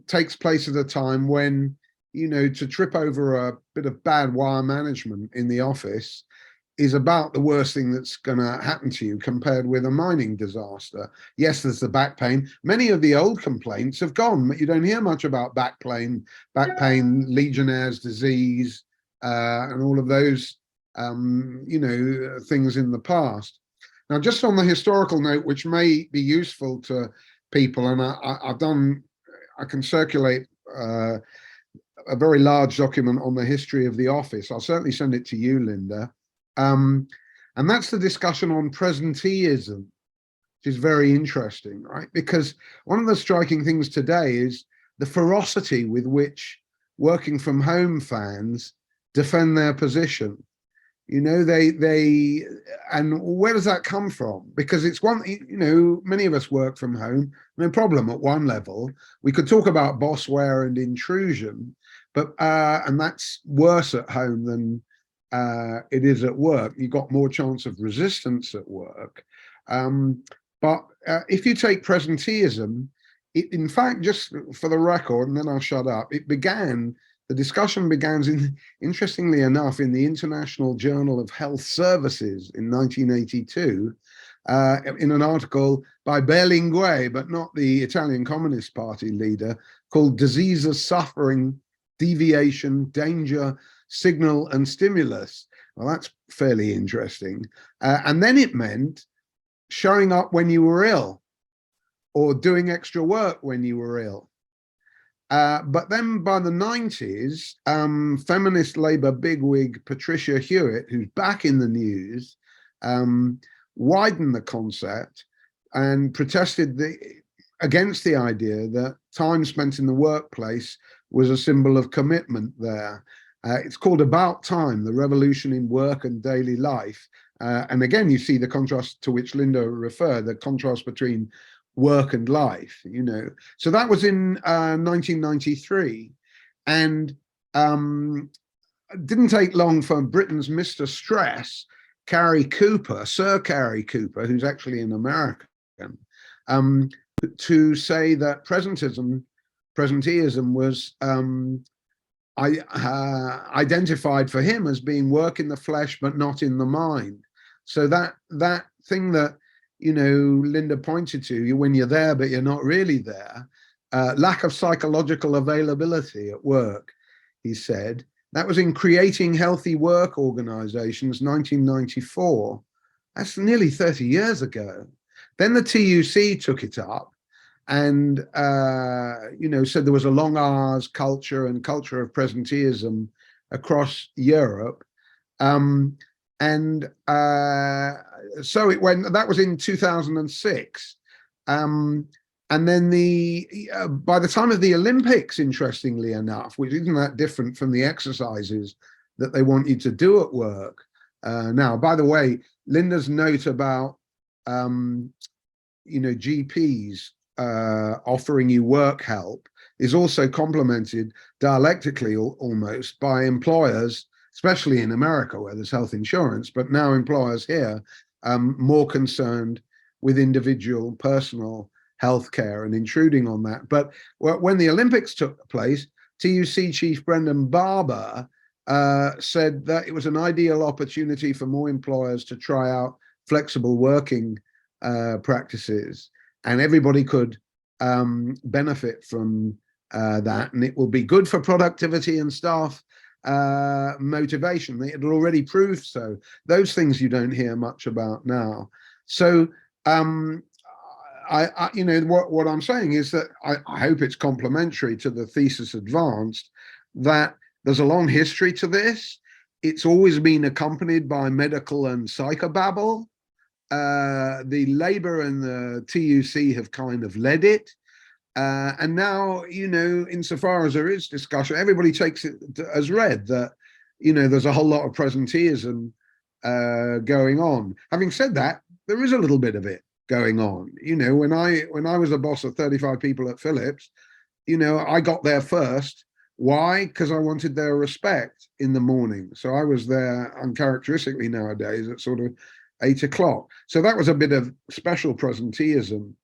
Speaker 8: takes place at a time when, you know, to trip over a bit of bad wire management in the office is about the worst thing that's going to happen to you compared with a mining disaster. Yes, there's the back pain. Many of the old complaints have gone, but you don't hear much about back pain, Legionnaire's disease, and all of those, you know, things in the past. Now, just on the historical note, which may be useful to people, and I can circulate a very large document on the history of the office. I'll certainly send it to you, Linda. And that's the discussion on presenteeism, which is very interesting, right? Because one of the striking things today is the ferocity with which working from home fans defend their position. You know, and where does that come from? Because it's one, you know, many of us work from home, no problem at one level. We could talk about bossware and intrusion, but, and that's worse at home than it is at work, you've got more chance of resistance at work. But if you take presenteeism, it, in fact, just for the record, and then I'll shut up, the discussion began, interestingly enough, in the International Journal of Health Services in 1982, in an article by Berlinguer, but not the Italian Communist Party leader, called Diseases, Suffering, Deviation, Danger, Signal and Stimulus. Well, that's fairly interesting. And then it meant showing up when you were ill or doing extra work when you were ill. But then by the 90s, feminist Labour bigwig Patricia Hewitt, who's back in the news, widened the concept and protested against the idea that time spent in the workplace was a symbol of commitment there. It's called About Time, the Revolution in Work and Daily Life. And again, you see the contrast to which Linda referred, the contrast between work and life, you know. So that was in 1993. And it didn't take long for Britain's Mr. Stress, Sir Cary Cooper, who's actually an American, to say that presenteeism was identified for him as being work in the flesh but not in the mind. So that thing that, you know, Linda pointed to, when you're there but you're not really there, lack of psychological availability at work, he said. That was in Creating Healthy Work Organizations, 1994. That's nearly 30 years ago. Then the TUC took it up and, you know, said there was a long hours culture and culture of presenteeism across Europe. So it went, that was in 2006. And then by the time of the Olympics, interestingly enough, which isn't that different from the exercises that they want you to do at work. Now, by the way, Linda's note about, you know, GPs offering you work help is also complemented dialectically almost by employers, especially in America where there's health insurance, but now employers here more concerned with individual personal healthcare and intruding on that. But when the Olympics took place, TUC chief Brendan Barber said that it was an ideal opportunity for more employers to try out flexible working practices, and everybody could benefit from that, and it will be good for productivity and staff motivation. It had already proved so. Those things you don't hear much about now. So you know, what I'm saying is that I hope it's complementary to the thesis advanced, that there's a long history to this. It's always been accompanied by medical and psychobabble. The Labour and the TUC have kind of led it. And now, you know, insofar as there is discussion, everybody takes it as read that, you know, there's a whole lot of presenteeism going on. Having said that, there is a little bit of it going on. You know, when I was a boss of 35 people at Philips, you know, I got there first. Why? Because I wanted their respect in the morning. So I was there uncharacteristically nowadays at sort of 8 o'clock. So that was a bit of special presenteeism,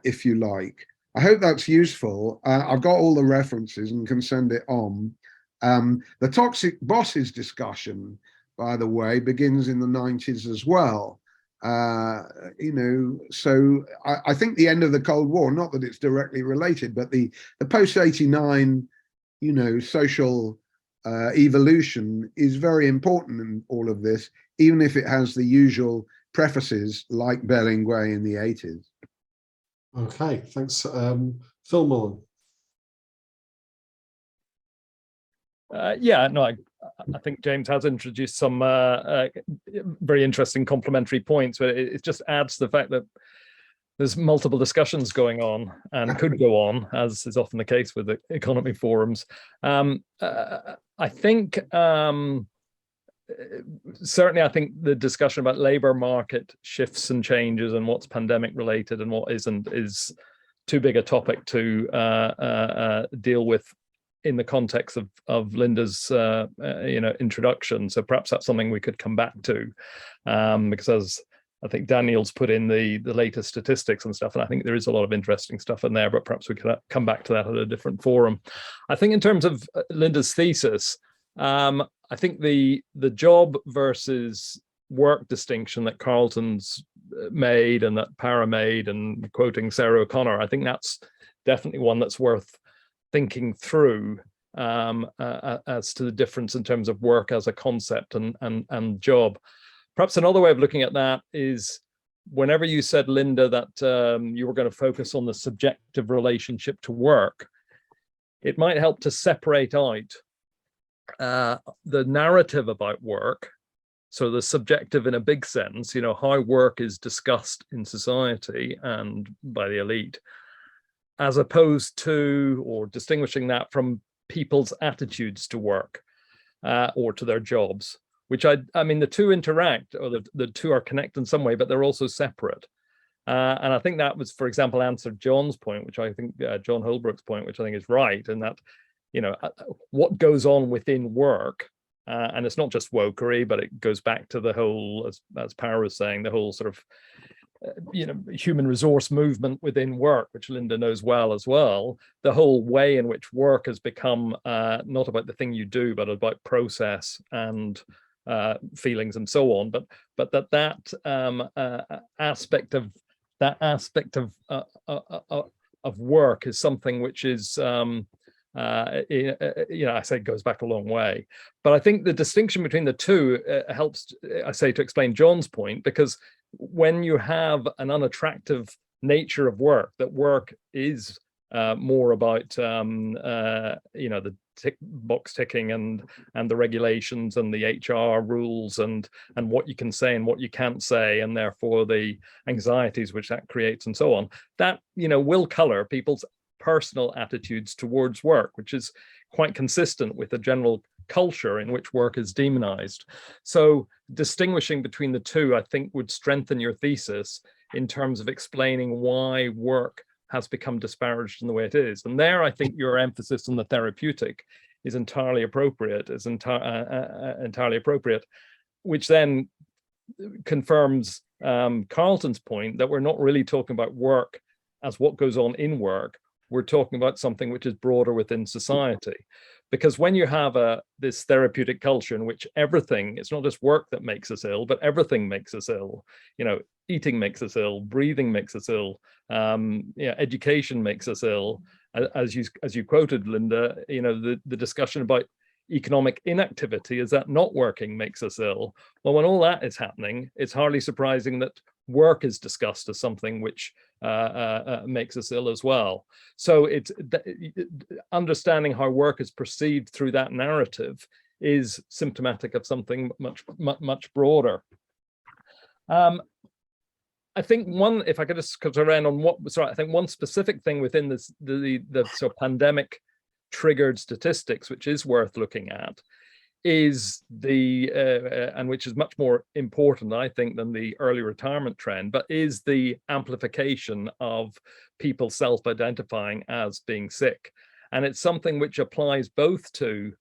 Speaker 8: if you like. I hope that's useful. I've got all the references and can send it on. The toxic bosses discussion, by the way, begins in the 90s as well. You know, so I think the end of the Cold War, not that it's directly related, but the post-89, you know, social evolution is very important in all of this, even if it has the usual prefaces like Berlinguer in the 80s.
Speaker 1: Okay, thanks. Phil Mullen.
Speaker 7: Yeah, no, I think James has introduced some very interesting complementary points, but it just adds to the fact that there's multiple discussions going on and could go on, as is often the case with the economy forums. I think certainly, I think the discussion about labour market shifts and changes and what's pandemic related and what isn't is too big a topic to deal with in the context of Linda's introduction. So perhaps that's something we could come back to, because as I think Daniel's put in the latest statistics and stuff, and I think there is a lot of interesting stuff in there, but perhaps we could come back to that at a different forum. I think in terms of Linda's thesis, I think the job versus work distinction that Carlton's made and that Para made, and quoting Sarah O'Connor, I think that's definitely one that's worth thinking through as to the difference in terms of work as a concept and job. Perhaps another way of looking at that is, whenever you said, Linda, that you were going to focus on the subjective relationship to work, it might help to separate out the narrative about work. So the subjective in a big sense, how work is discussed in society and by the elite, as opposed to, or distinguishing that from people's attitudes to work or to their jobs, which I mean, the two interact, or the two are connected in some way, but they're also separate. And I think that was, for example, answered John's point, which I think, John Holbrook's point, which I think is right, and that, what goes on within work, and it's not just wokery, but it goes back to the whole, as Para was saying, the whole sort of, human resource movement within work, which Linda knows well as well, the whole way in which work has become not about the thing you do, but about process and feelings and so on, but that aspect of work is something which is I say it goes back a long way, but I think the distinction between the two helps, I say, to explain John's point, because when you have an unattractive nature of work, that work is more about the box ticking and the regulations and the HR rules and what you can say and what you can't say, and therefore the anxieties which that creates and so on, that will color people's personal attitudes towards work, which is quite consistent with the general culture in which work is demonized. So distinguishing between the two, I think, would strengthen your thesis in terms of explaining why work has become disparaged in the way it is. And there, I think your emphasis on the therapeutic is entirely appropriate, which then confirms Carlton's point that we're not really talking about work as what goes on in work. We're talking about something which is broader within society. Because when you have this therapeutic culture in which everything, it's not just work that makes us ill, but everything makes us ill. Eating makes us ill, breathing makes us ill, education makes us ill. As you quoted, Linda, the discussion about economic inactivity, is that not working makes us ill. Well, when all that is happening, it's hardly surprising that work is discussed as something which makes us ill as well. So it's understanding how work is perceived through that narrative is symptomatic of something much broader. I think if I could just cut around on I think one specific thing within this, the sort of pandemic triggered statistics, which is worth looking at, is and which is much more important, I think, than the early retirement trend, but is the amplification of people self-identifying as being sick. And it's something which applies both to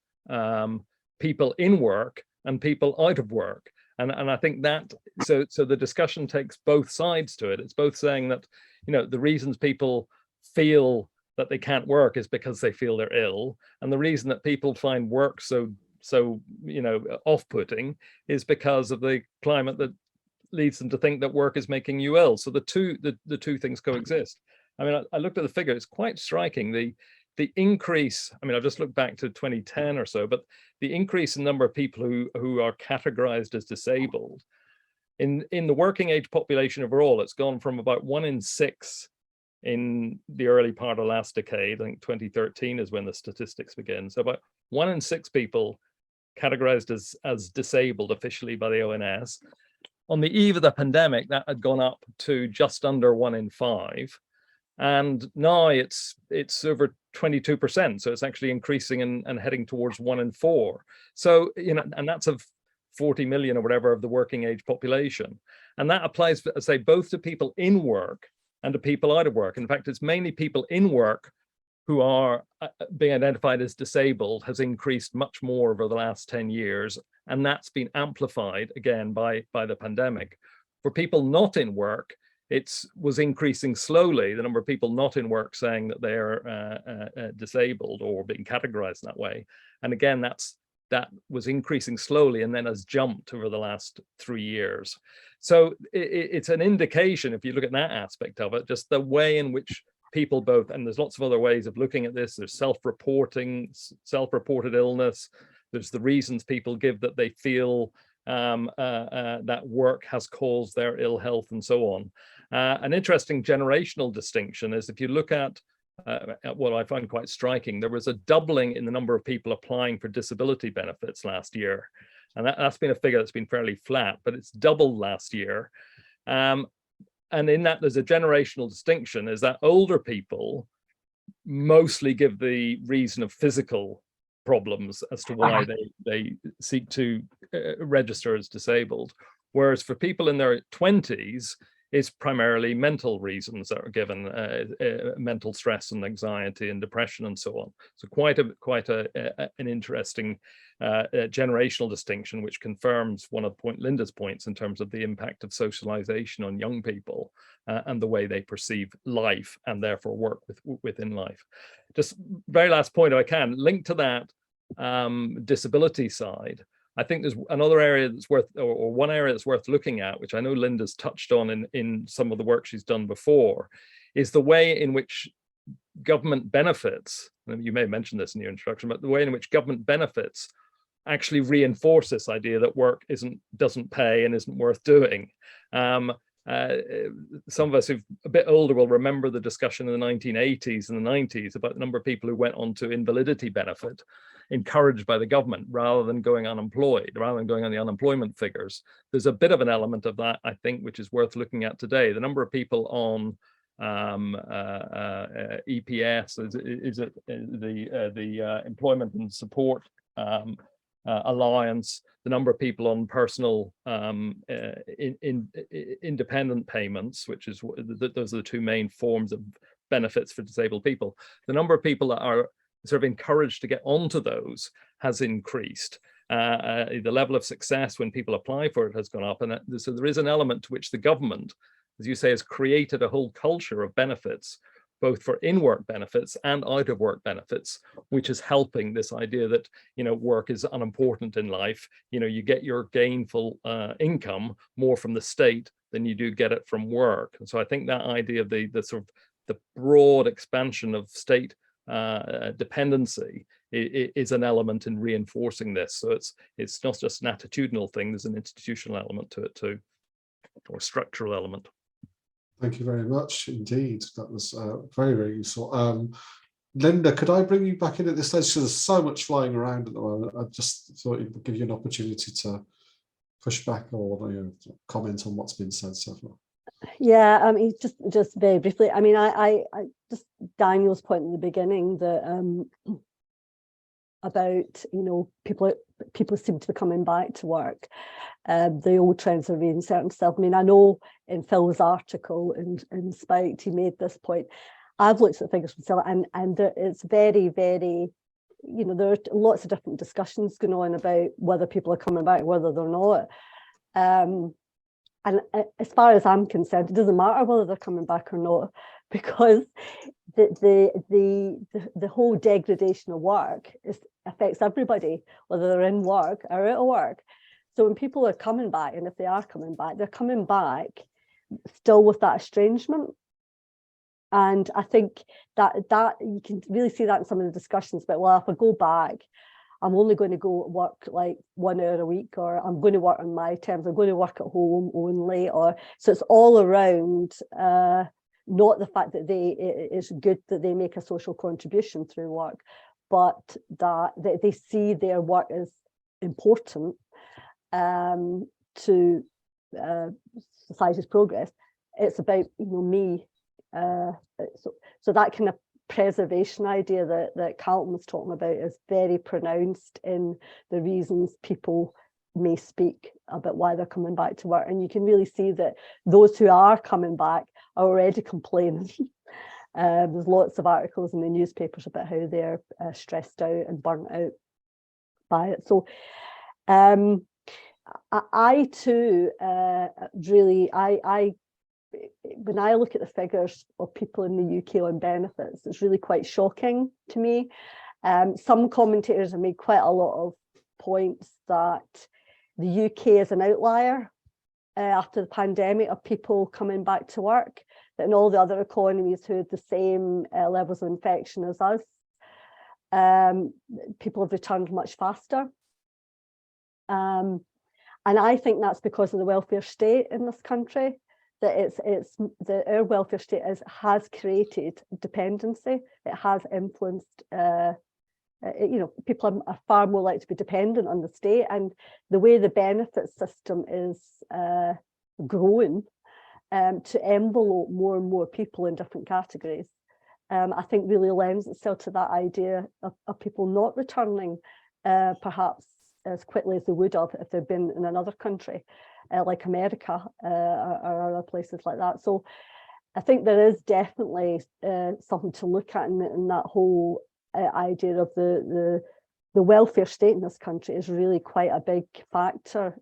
Speaker 7: people in work and people out of work. And I think that, so the discussion takes both sides to it. It's both saying that, the reasons people feel that they can't work is because they feel they're ill. And the reason that people find work so off-putting is because of the climate that leads them to think that work is making you ill. So the two things coexist. I mean, I looked at the figure, it's quite striking. The increase, I mean, I've just looked back to 2010 or so, but the increase in number of people who are categorized as disabled in the working age population overall, it's gone from about 1 in 6 in the early part of last decade. I think 2013 is when the statistics begin. So about 1 in 6 people categorized as disabled officially by the ONS. On the eve of the pandemic, that had gone up to just under 1 in 5. And now it's over 22%. So it's actually increasing and heading towards 1 in 4. So, and that's of 40 million or whatever of the working age population. And that applies, I say, both to people in work and to people out of work. In fact, it's mainly people in work who are being identified as disabled has increased much more over the last 10 years. And that's been amplified again by the pandemic. For people not in work, it was increasing slowly, the number of people not in work saying that they're disabled or being categorized in that way. And again, that was increasing slowly and then has jumped over the last 3 years. So it's an indication, if you look at that aspect of it, just the way in which people both, and there's lots of other ways of looking at this, there's self-reported illness, there's the reasons people give that they feel that work has caused their ill health and so on. An interesting generational distinction is if you look at what I find quite striking, there was a doubling in the number of people applying for disability benefits last year. And that's been a figure that's been fairly flat, but it's doubled last year. And in that, there's a generational distinction, is that older people mostly give the reason of physical problems as to why they seek to register as disabled. Whereas for people in their 20s, it's primarily mental reasons that are given, mental stress and anxiety and depression and so on. So quite an interesting generational distinction, which confirms one of Linda's points in terms of the impact of socialization on young people and the way they perceive life and therefore work within life. Just very last point, if I can, link to that disability side. I think there's another area that's worth, or one area that's worth looking at, which I know Linda's touched on in some of the work she's done before, is the way in which government benefits, and you may have mentioned this in your introduction, but the way in which government benefits actually reinforce this idea that work doesn't pay and isn't worth doing. Some of us who've a bit older will remember the discussion in the 1980s and the 90s about the number of people who went on to invalidity benefit, encouraged by the government, rather than going unemployed, rather than going on the unemployment figures. There's a bit of an element of that, I think, which is worth looking at today. The number of people on EPS, is it the Employment and Support Alliance, the number of people on personal independent payments, which is those are the two main forms of benefits for disabled people. The number of people that are sort of encouraged to get onto those has increased. The level of success when people apply for it has gone up, and so there is an element to which the government, as you say, has created a whole culture of benefits, both for in-work benefits and out-of-work benefits, which is helping this idea that, you know, work is unimportant in life. You know, you get your gainful income more from the state than you do get it from work. And so I think that idea of the sort of the broad expansion of state dependency is an element in reinforcing this. So it's not just an attitudinal thing, there's an institutional element to it too, or structural element.
Speaker 1: Thank you very much indeed. That was very, very useful. Linda, could I bring you back in at this stage? Because there's so much flying around at the moment. I just thought it would give you an opportunity to push back or, you know, comment on what's been said so far.
Speaker 2: Yeah, I mean, just very briefly. I mean, I just Daniel's point in the beginning that about, you know, people seem to be coming back to work. The old trends are reinserting themselves. I mean, I know in Phil's article in Spiked, he made this point. I've looked at the figures myself, and it's very, very, you know, there are lots of different discussions going on about whether people are coming back, whether they're not. And as far as I'm concerned, it doesn't matter whether they're coming back or not, because the whole degradation of work affects everybody, whether they're in work or out of work. So when people are coming back, and if they are coming back, they're coming back still with that estrangement. And I think that you can really see that in some of the discussions. But well, if I go back, I'm only going to go work like 1 hour a week, or I'm going to work on my terms, I'm going to work at home only, or so it's all around not the fact that it's good that they make a social contribution through work, but that they see their work as important to society's progress. It's about, you know, me. So that kind of preservation idea that Carlton was talking about is very pronounced in the reasons people may speak about why they're coming back to work. And you can really see that those who are coming back are already complaining There's lots of articles in the newspapers about how they're stressed out and burnt out by it. So I too really, when I look at the figures of people in the UK on benefits, it's really quite shocking to me. Some commentators have made quite a lot of points that the UK is an outlier after the pandemic of people coming back to work, that in all the other economies who had the same levels of infection as us, people have returned much faster. And I think that's because of the welfare state in this country, that our welfare state has created dependency. It has influenced, people are far more likely to be dependent on the state, and the way the benefit system is growing to envelope more and more people in different categories, I think really lends itself to that idea of people not returning perhaps as quickly as they would have if they'd been in another country like America or other places like that. So I think there is definitely something to look at in that whole idea of the welfare state in this country is really quite a big factor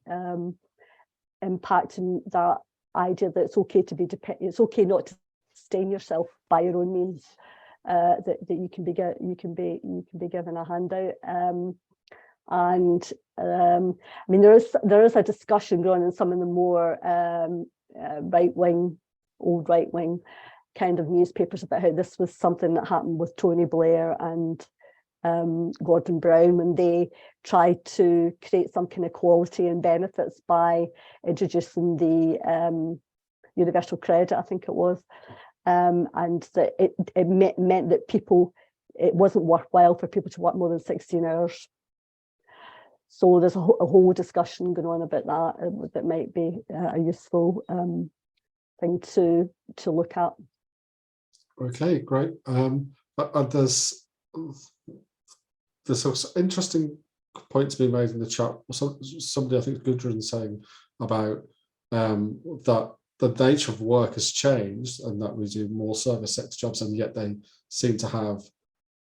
Speaker 2: impacting that idea that it's okay to be it's okay not to sustain yourself by your own means, that you can be given a handout. I mean, there is a discussion going in some of the more old right-wing kind of newspapers about how this was something that happened with Tony Blair and Gordon Brown when they tried to create some kind of equality in benefits by introducing the universal credit, I think it was, and that it meant that it wasn't worthwhile for people to work more than 16 hours. So there's a whole discussion going on about that might be a useful thing to look at.
Speaker 1: Okay, great. There's some interesting points being made in the chat. Somebody, I think Gudrun, saying about that the nature of work has changed and that we do more service sector jobs, and yet they seem to have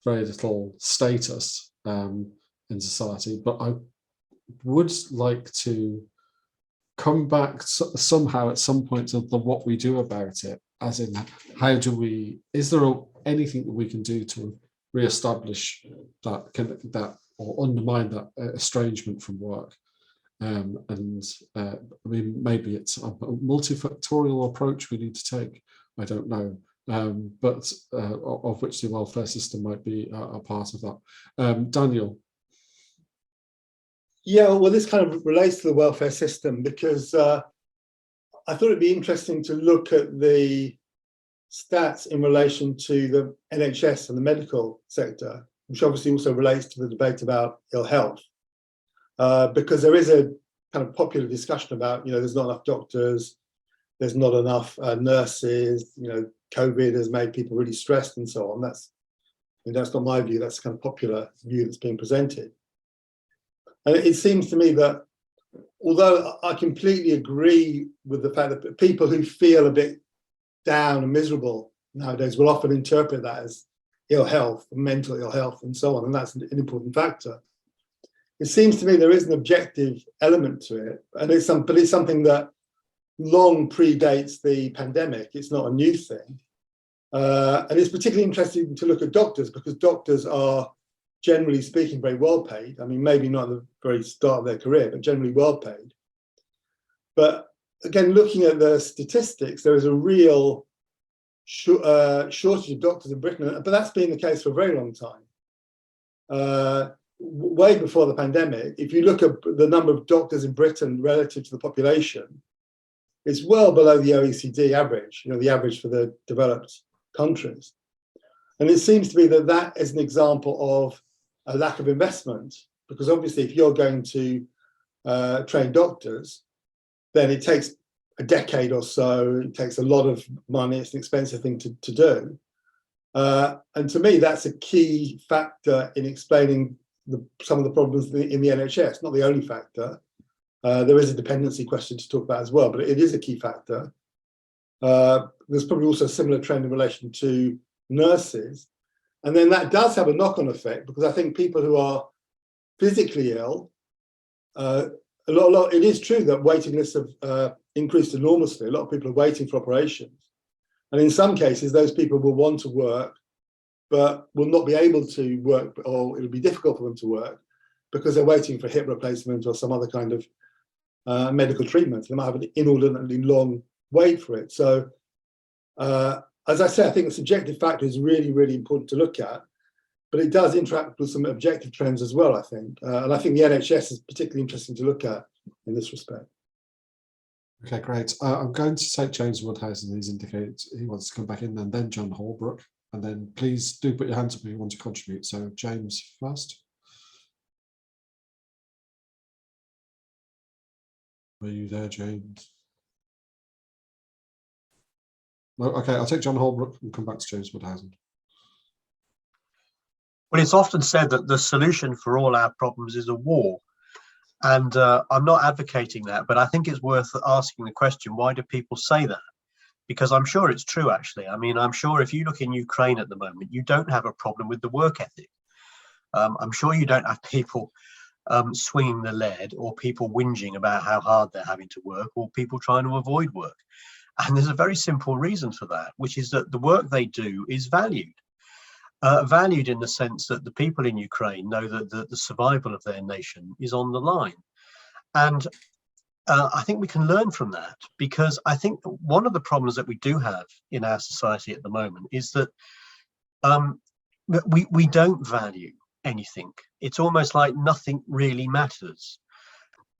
Speaker 1: very little status in society. But I would like to come back somehow at some point to what we do about it, as in is there anything that we can do to re-establish that or undermine that estrangement from work? I mean, maybe it's a multifactorial approach we need to take, I don't know, but of which the welfare system might be a part of that. Daniel.
Speaker 3: Yeah, well, this kind of relates to the welfare system, because I thought it'd be interesting to look at the stats in relation to the NHS and the medical sector, which obviously also relates to the debate about ill health, because there is a kind of popular discussion about, there's not enough doctors, there's not enough nurses, COVID has made people really stressed and so on. That's not my view, that's the kind of popular view that's being presented. And it seems to me that, although I completely agree with the fact that people who feel a bit down and miserable nowadays will often interpret that as ill health, mental ill health, and so on, and that's an important factor. It seems to me there is an objective element to it, and it's something that long predates the pandemic. It's not a new thing, and it's particularly interesting to look at doctors, because doctors are, generally speaking, very well paid. I mean, maybe not at the very start of their career, but generally well paid. But again, looking at the statistics, there is a real shortage of doctors in Britain, but that's been the case for a very long time. Way before the pandemic, if you look at the number of doctors in Britain relative to the population, it's well below the OECD average, the average for the developed countries. And it seems to be that is an example of a lack of investment, because obviously if you're going to train doctors, then it takes a decade or so, it takes a lot of money, it's an expensive thing to do. And to me, that's a key factor in explaining some of the problems in the NHS, not the only factor. There is a dependency question to talk about as well, but it is a key factor. There's probably also a similar trend in relation to nurses. And then that does have a knock-on effect, because I think people who are physically ill, it is true that waiting lists have increased enormously. A lot of people are waiting for operations. And in some cases, those people will want to work, but will not be able to work, or it'll be difficult for them to work because they're waiting for hip replacement or some other kind of medical treatment. They might have an inordinately long wait for it. So, as I say, I think the subjective factor is really, really important to look at, but it does interact with some objective trends as well, I think. And I think the NHS is particularly interesting to look at in this respect.
Speaker 1: Okay, great. I'm going to take James Woodhouse, he's indicated he wants to come back in, and then John Holbrook. And then please do put your hands up if you want to contribute. So James first. Are you there, James? No, okay, I'll take John Holbrook and come back to James Woodhouse.
Speaker 4: Well, it's often said that the solution for all our problems is a war. And I'm not advocating that, but I think it's worth asking the question, why do people say that? Because I'm sure it's true, actually. I mean, I'm sure if you look in Ukraine at the moment, you don't have a problem with the work ethic. I'm sure you don't have people swinging the lead, or people whinging about how hard they're having to work, or people trying to avoid work. And there's a very simple reason for that, which is that the work they do is valued. Valued in the sense that the people in Ukraine know that the survival of their nation is on the line. And I think we can learn from that, because I think one of the problems that we do have in our society at the moment is that we don't value anything. It's almost like nothing really matters.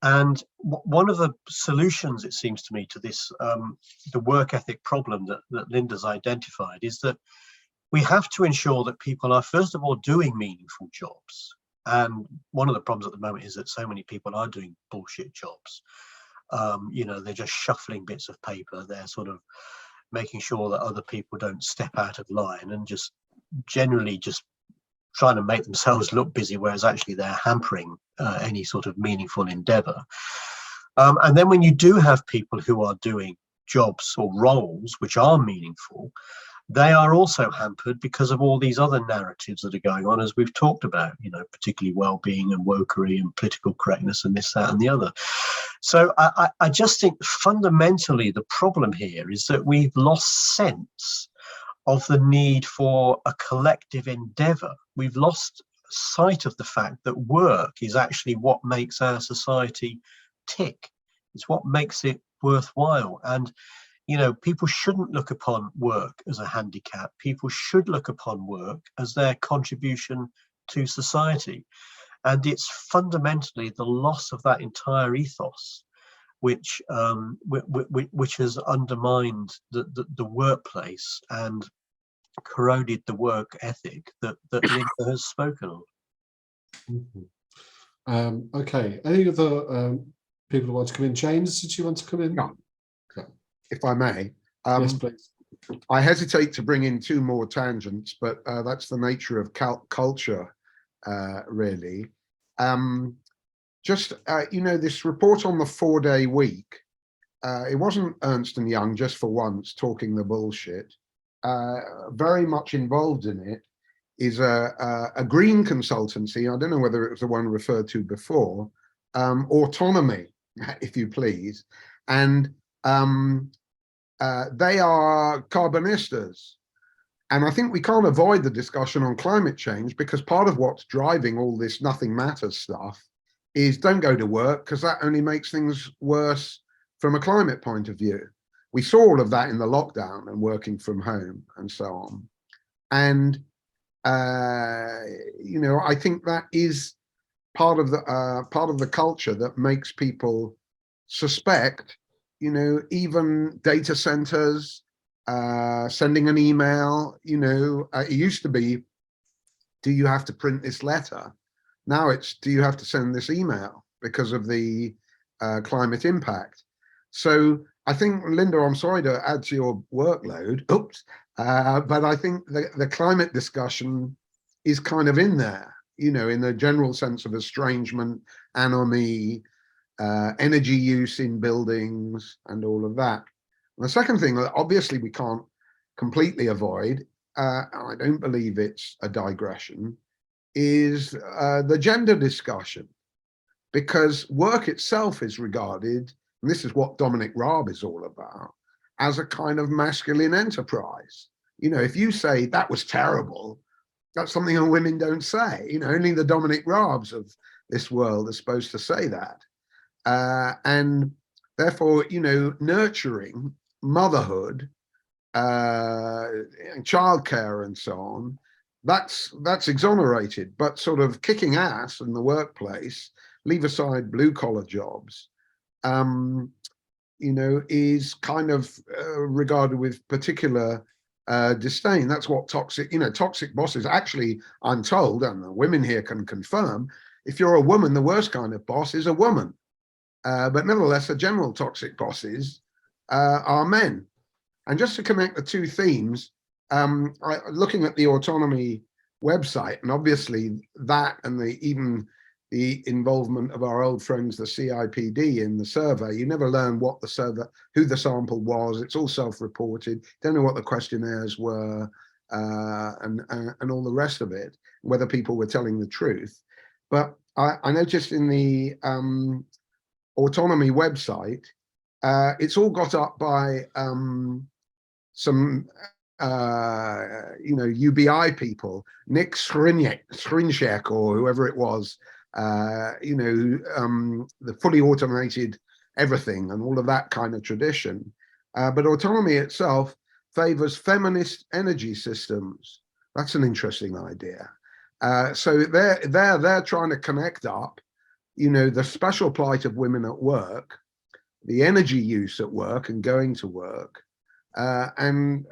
Speaker 4: And one of the solutions, it seems to me, to this, the work ethic problem that Linda's identified, is that we have to ensure that people are, first of all, doing meaningful jobs. And one of the problems at the moment is that so many people are doing bullshit jobs. You know, they're just shuffling bits of paper. They're sort of making sure that other people don't step out of line, and just generally just trying to make themselves look busy, whereas actually they're hampering any sort of meaningful endeavor. And then when you do have people who are doing jobs or roles which are meaningful, they are also hampered because of all these other narratives that are going on, as we've talked about, you know, particularly well-being and wokery and political correctness and this, that, and the other. So I just think fundamentally the problem here is that we've lost sense of the need for a collective endeavor. We've lost sight of the fact that work is actually what makes our society tick. It's what makes it worthwhile. And you know, people shouldn't look upon work as a handicap. People should look upon work as their contribution to society. And it's fundamentally the loss of that entire ethos which has undermined the workplace and corroded the work ethic that Linda has spoken of.
Speaker 1: Mm-hmm. Okay, any other people who want to come in? James, did you want to come in?
Speaker 8: No. If I may.
Speaker 1: Yes, please.
Speaker 8: I hesitate to bring in two more tangents, but that's the nature of culture, really. You know, this report on the 4-day week, it wasn't Ernst & Young just for once talking the bullshit. Very much involved in it is a green consultancy. I don't know whether it was the one referred to before, Autonomy, if you please. And they are carbonistas. And I think we can't avoid the discussion on climate change, because part of what's driving all this nothing matters stuff is don't go to work, because that only makes things worse from a climate point of view. We saw all of that in the lockdown and working from home and so on. And, you know, I think that is part of the culture that makes people suspect, you know, even data centers, sending an email, you know, it used to be, do you have to print this letter? Now it's, do you have to send this email because of the climate impact? So I think, Linda, I'm sorry to add to your workload, but I think the climate discussion is kind of in there, you know, in the general sense of estrangement, anomie, energy use in buildings and all of that. And the second thing that obviously we can't completely avoid I don't believe it's a digression, is the gender discussion, because work itself is regarded, and this is what Dominic Raab is all about, as a kind of masculine enterprise. You know, if you say that was terrible, that's something that women don't say. You know, only the Dominic Raabs of this world are supposed to say that. And therefore, you know, nurturing, motherhood, childcare and so on, that's exonerated. But sort of kicking ass in the workplace, leave aside blue collar jobs, you know, is kind of regarded with particular disdain. That's what toxic, you know, toxic bosses. Actually, I'm told, and the women here can confirm, if you're a woman, the worst kind of boss is a woman. But nevertheless, the general toxic bosses are men. And just to connect the two themes, looking at the Autonomy website, and obviously that and even the involvement of our old friends, the CIPD, in the survey, you never learn what the survey, who the sample was. It's all self-reported. Don't know what the questionnaires were, and all the rest of it, whether people were telling the truth. But I noticed in the Autonomy website, it's all got up by some you know, UBI people, Nick Skrinchek or whoever it was, you know, the fully automated everything and all of that kind of tradition. But Autonomy itself favors feminist energy systems. That's an interesting idea. So they're trying to connect up, you know, the special plight of women at work, the energy use at work and going to work, and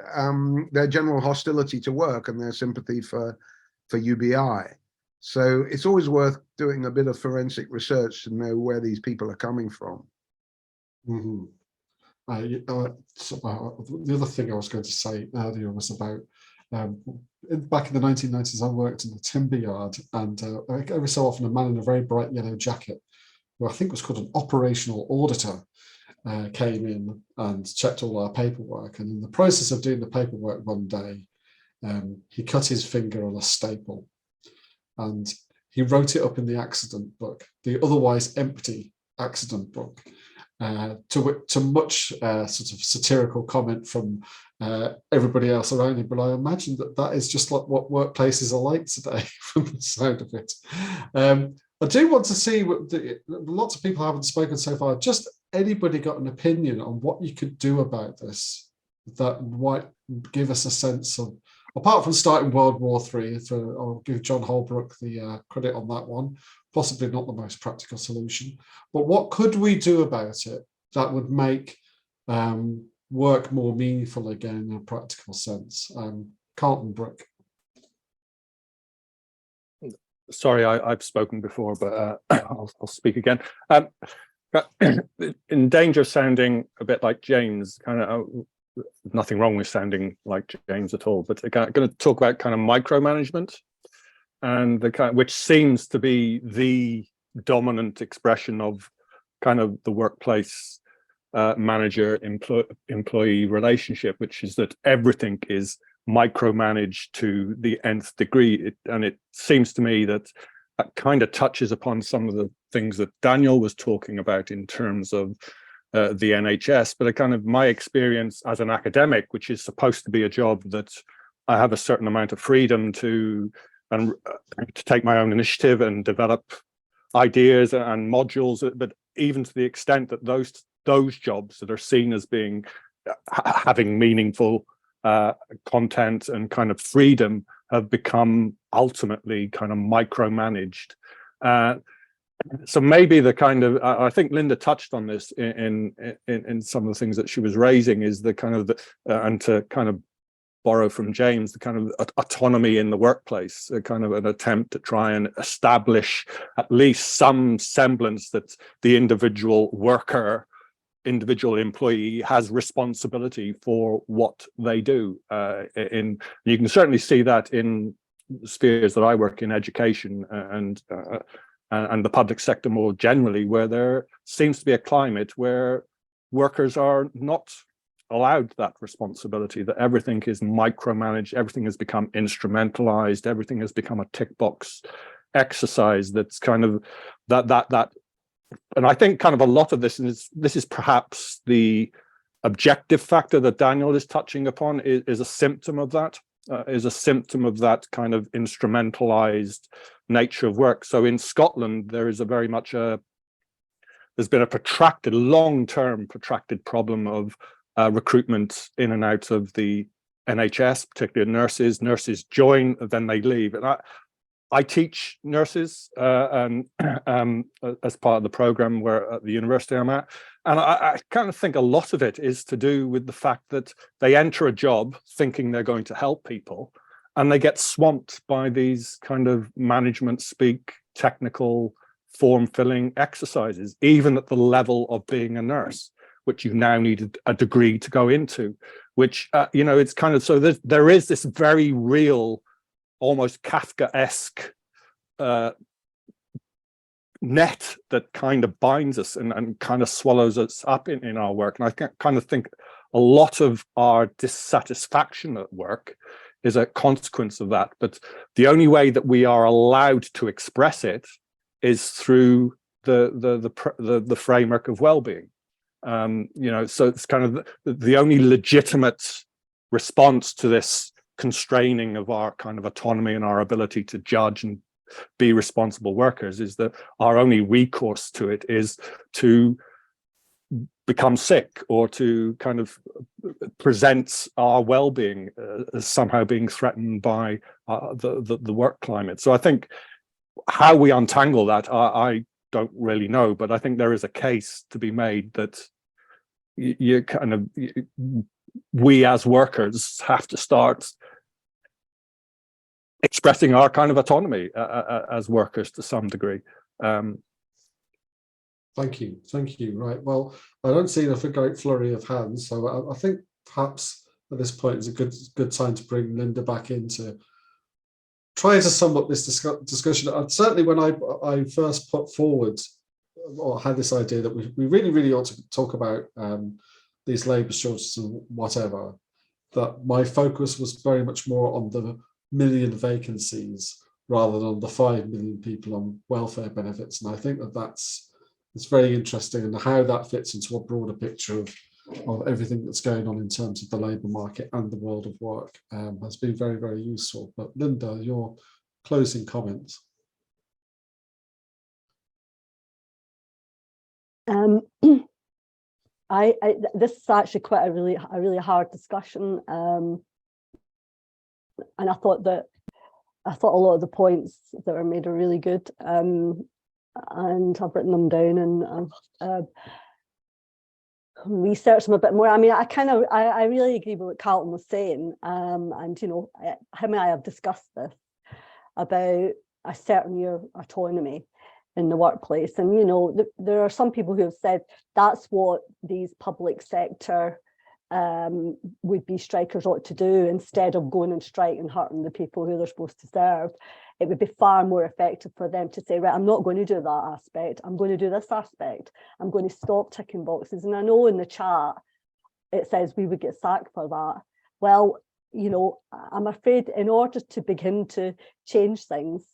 Speaker 8: their general hostility to work and their sympathy for UBI. So it's always worth doing a bit of forensic research to know where these people are coming from.
Speaker 1: Mm-hmm. The other thing I was going to say earlier was about back in the 1990s, I worked in the timber yard, and every so often a man in a very bright yellow jacket, who I think was called an operational auditor, came in and checked all our paperwork. And in the process of doing the paperwork one day, he cut his finger on a staple, and he wrote it up in the accident book, the otherwise empty accident book, to much sort of satirical comment from everybody else around him. But I imagine that is just like what workplaces are like today, from the sound of it. I do want to see what lots of people haven't spoken so far. Just anybody got an opinion on what you could do about this that might give us a sense of, apart from starting World War III, I'll give John Holbrook the credit on that one, possibly not the most practical solution, but what could we do about it that would make work more meaningful again in a practical sense? Carlton Brook.
Speaker 7: Sorry, I've spoken before, but I'll speak again. In danger of sounding a bit like James, kind of nothing wrong with sounding like James at all, but I'm going to talk about kind of micromanagement, and the kind, which seems to be the dominant expression of kind of the workplace manager employee relationship, which is that everything is micromanaged to the nth degree. And it seems to me that that kind of touches upon some of the things that Daniel was talking about in terms of the NHS, but a kind of my experience as an academic, which is supposed to be a job that I have a certain amount of freedom to take my own initiative and develop ideas and modules, but even to the extent that those jobs that are seen as being having meaningful content and kind of freedom have become ultimately kind of micromanaged. So maybe the kind of, I think Linda touched on this in some of the things that she was raising, is the kind of and to kind of borrow from James, the kind of autonomy in the workplace, a kind of an attempt to try and establish at least some semblance that the individual worker, individual employee has responsibility for what they do. You can certainly see that in spheres that I work in, education and the public sector more generally, where there seems to be a climate where workers are not allowed that responsibility, that everything is micromanaged, everything has become instrumentalized, everything has become a tick box exercise that's kind of that. And I think kind of a lot of this is perhaps the objective factor that Daniel is touching upon is a symptom of that, is a symptom of that kind of instrumentalized nature of work. So in Scotland, there is a very much there's been a protracted, long-term protracted problem of recruitment in and out of the NHS, particularly nurses. Nurses join, then they leave. And I teach nurses as part of the program where at the university I'm at. And I kind of think a lot of it is to do with the fact that they enter a job thinking they're going to help people, and they get swamped by these kind of management speak, technical form-filling exercises, even at the level of being a nurse, which you now need a degree to go into, which, it's kind of, so there is this very real, almost Kafkaesque net that kind of binds us and kind of swallows us up in our work. And I kind of think a lot of our dissatisfaction at work is a consequence of that. But the only way that we are allowed to express it is through the framework of well-being. So it's kind of the only legitimate response to this constraining of our kind of autonomy and our ability to judge and be responsible workers is that our only recourse to it is to become sick or to kind of present our well-being as somehow being threatened by the work climate. So I think how we untangle that, I don't really know, but I think there is a case to be made that we as workers have to start expressing our kind of autonomy as workers to some degree.
Speaker 1: Thank you. Right. Well, I don't see a great flurry of hands, so I think perhaps at this point is a good time to bring Linda back in to try to sum up this discussion. And certainly, when I first put forward or had this idea that we really ought to talk about these labour shortages and whatever, that my focus was very much more on the million vacancies rather than on the 5 million people on welfare benefits. And I think it's very interesting, and how that fits into a broader picture of everything that's going on in terms of the labour market and the world of work has been very, very useful. But Linda, your closing comments.
Speaker 2: This is actually quite a really hard discussion, and I thought a lot of the points that were made are really good, and I've written them down and I've researched them a bit more. I mean, I really agree with what Carlton was saying, and him and I have discussed this about asserting your autonomy in the workplace. And there are some people who have said that's what these public sector would-be strikers ought to do, instead of going and strike and hurting the people who they're supposed to serve. It would be far more effective for them to say, right, I'm not going to do that aspect, I'm going to do this aspect, I'm going to stop ticking boxes. And I know in the chat it says we would get sacked for that. Well, I'm afraid in order to begin to change things,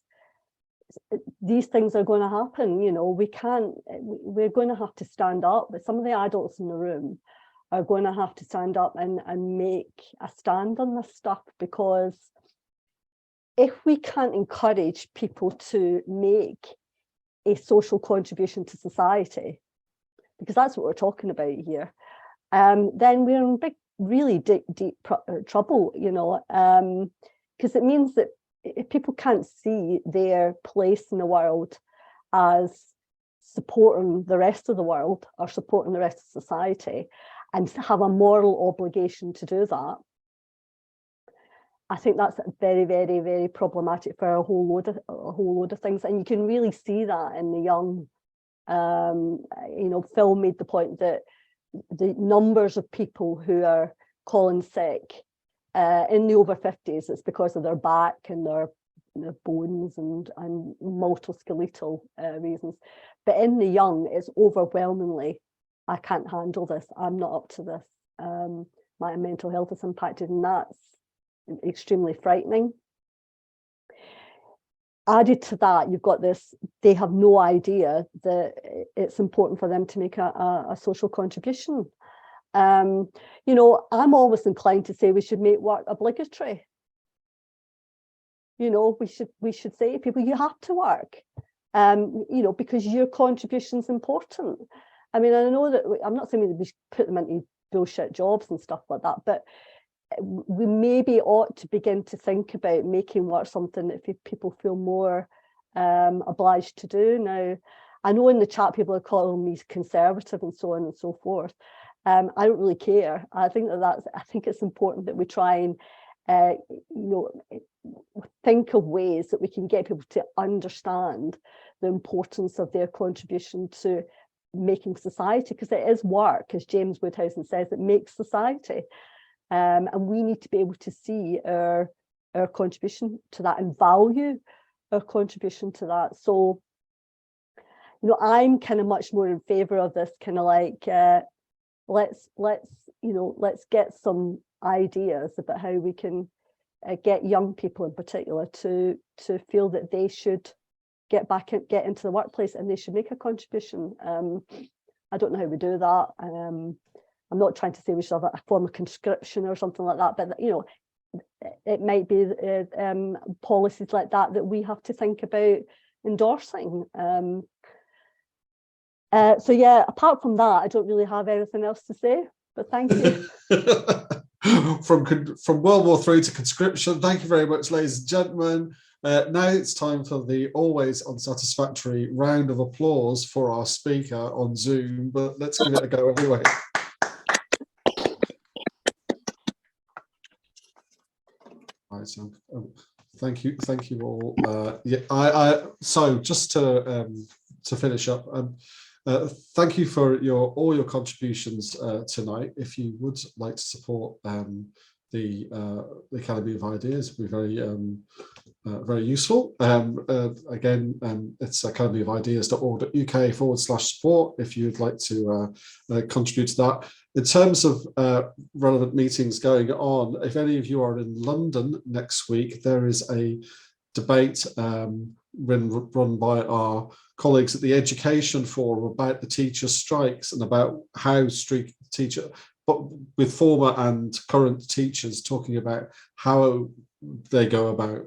Speaker 2: these things are going to happen. We're going to have to stand up, but some of the adults in the room are going to have to stand up and make a stand on this stuff, because if we can't encourage people to make a social contribution to society, because that's what we're talking about here, then we're in really deep trouble, because it means that if people can't see their place in the world as supporting the rest of the world or supporting the rest of society, and have a moral obligation to do that, I think that's very, very, very problematic for a whole load of things. And you can really see that in the young. Phil made the point that the numbers of people who are calling sick in the over 50s, it's because of their back and their bones and musculoskeletal reasons. But in the young, it's overwhelmingly, I can't handle this, I'm not up to this. my mental health is impacted, and that's extremely frightening. Added to that, you've got this, they have no idea that it's important for them to make a social contribution. You know, I'm always inclined to say we should make work obligatory. You know, we should say to people, you have to work, you know, because your contribution is important. I mean, I know that I'm not saying that we should put them into bullshit jobs and stuff like that, but we maybe ought to begin to think about making work something that people feel more obliged to do. Now, I know in the chat people are calling me conservative and so on and so forth. I don't really care. I think I think it's important that we try and you know, think of ways that we can get people to understand the importance of their contribution to making society, because it is work, as James Woodhousen says, that makes society. And we need to be able to see our contribution to that and value our contribution to that. So, you know, I'm kind of much more in favour of this kind of like, let's get some ideas about how we can get young people in particular to feel that they should get into the workplace and they should make a contribution. I don't know how we do that. I'm not trying to say we should have a form of conscription or something like that, but you know, it might be policies like that we have to think about endorsing. So yeah, apart from that, I don't really have anything else to say, but thank you.
Speaker 1: From World War III to conscription, thank you very much, ladies and gentlemen. Now it's time for the always unsatisfactory round of applause for our speaker on Zoom, but let's give it a go anyway. Right, so thank you all. Yeah, so just to finish up, thank you for all your contributions tonight. If you would like to support the Academy of Ideas, it'd be very useful. Again, it's academyofideas.org.uk/support if you'd like to contribute to that. In terms of relevant meetings going on, if any of you are in London next week, there is a debate run by our colleagues at the Education Forum about the teacher strikes and about how but with former and current teachers talking about how they go about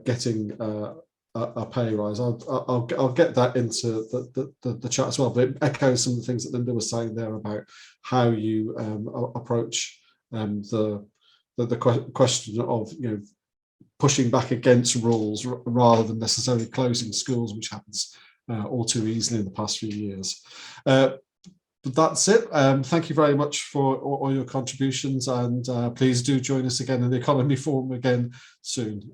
Speaker 1: getting a pay rise. I'll get that into the chat as well, but it echoes some of the things that Linda was saying there about how you approach the question of, you know, pushing back against rules rather than necessarily closing schools, which happens all too easily in the past few years. But that's it. Thank you very much for all your contributions, and please do join us again in the Economy Forum again soon.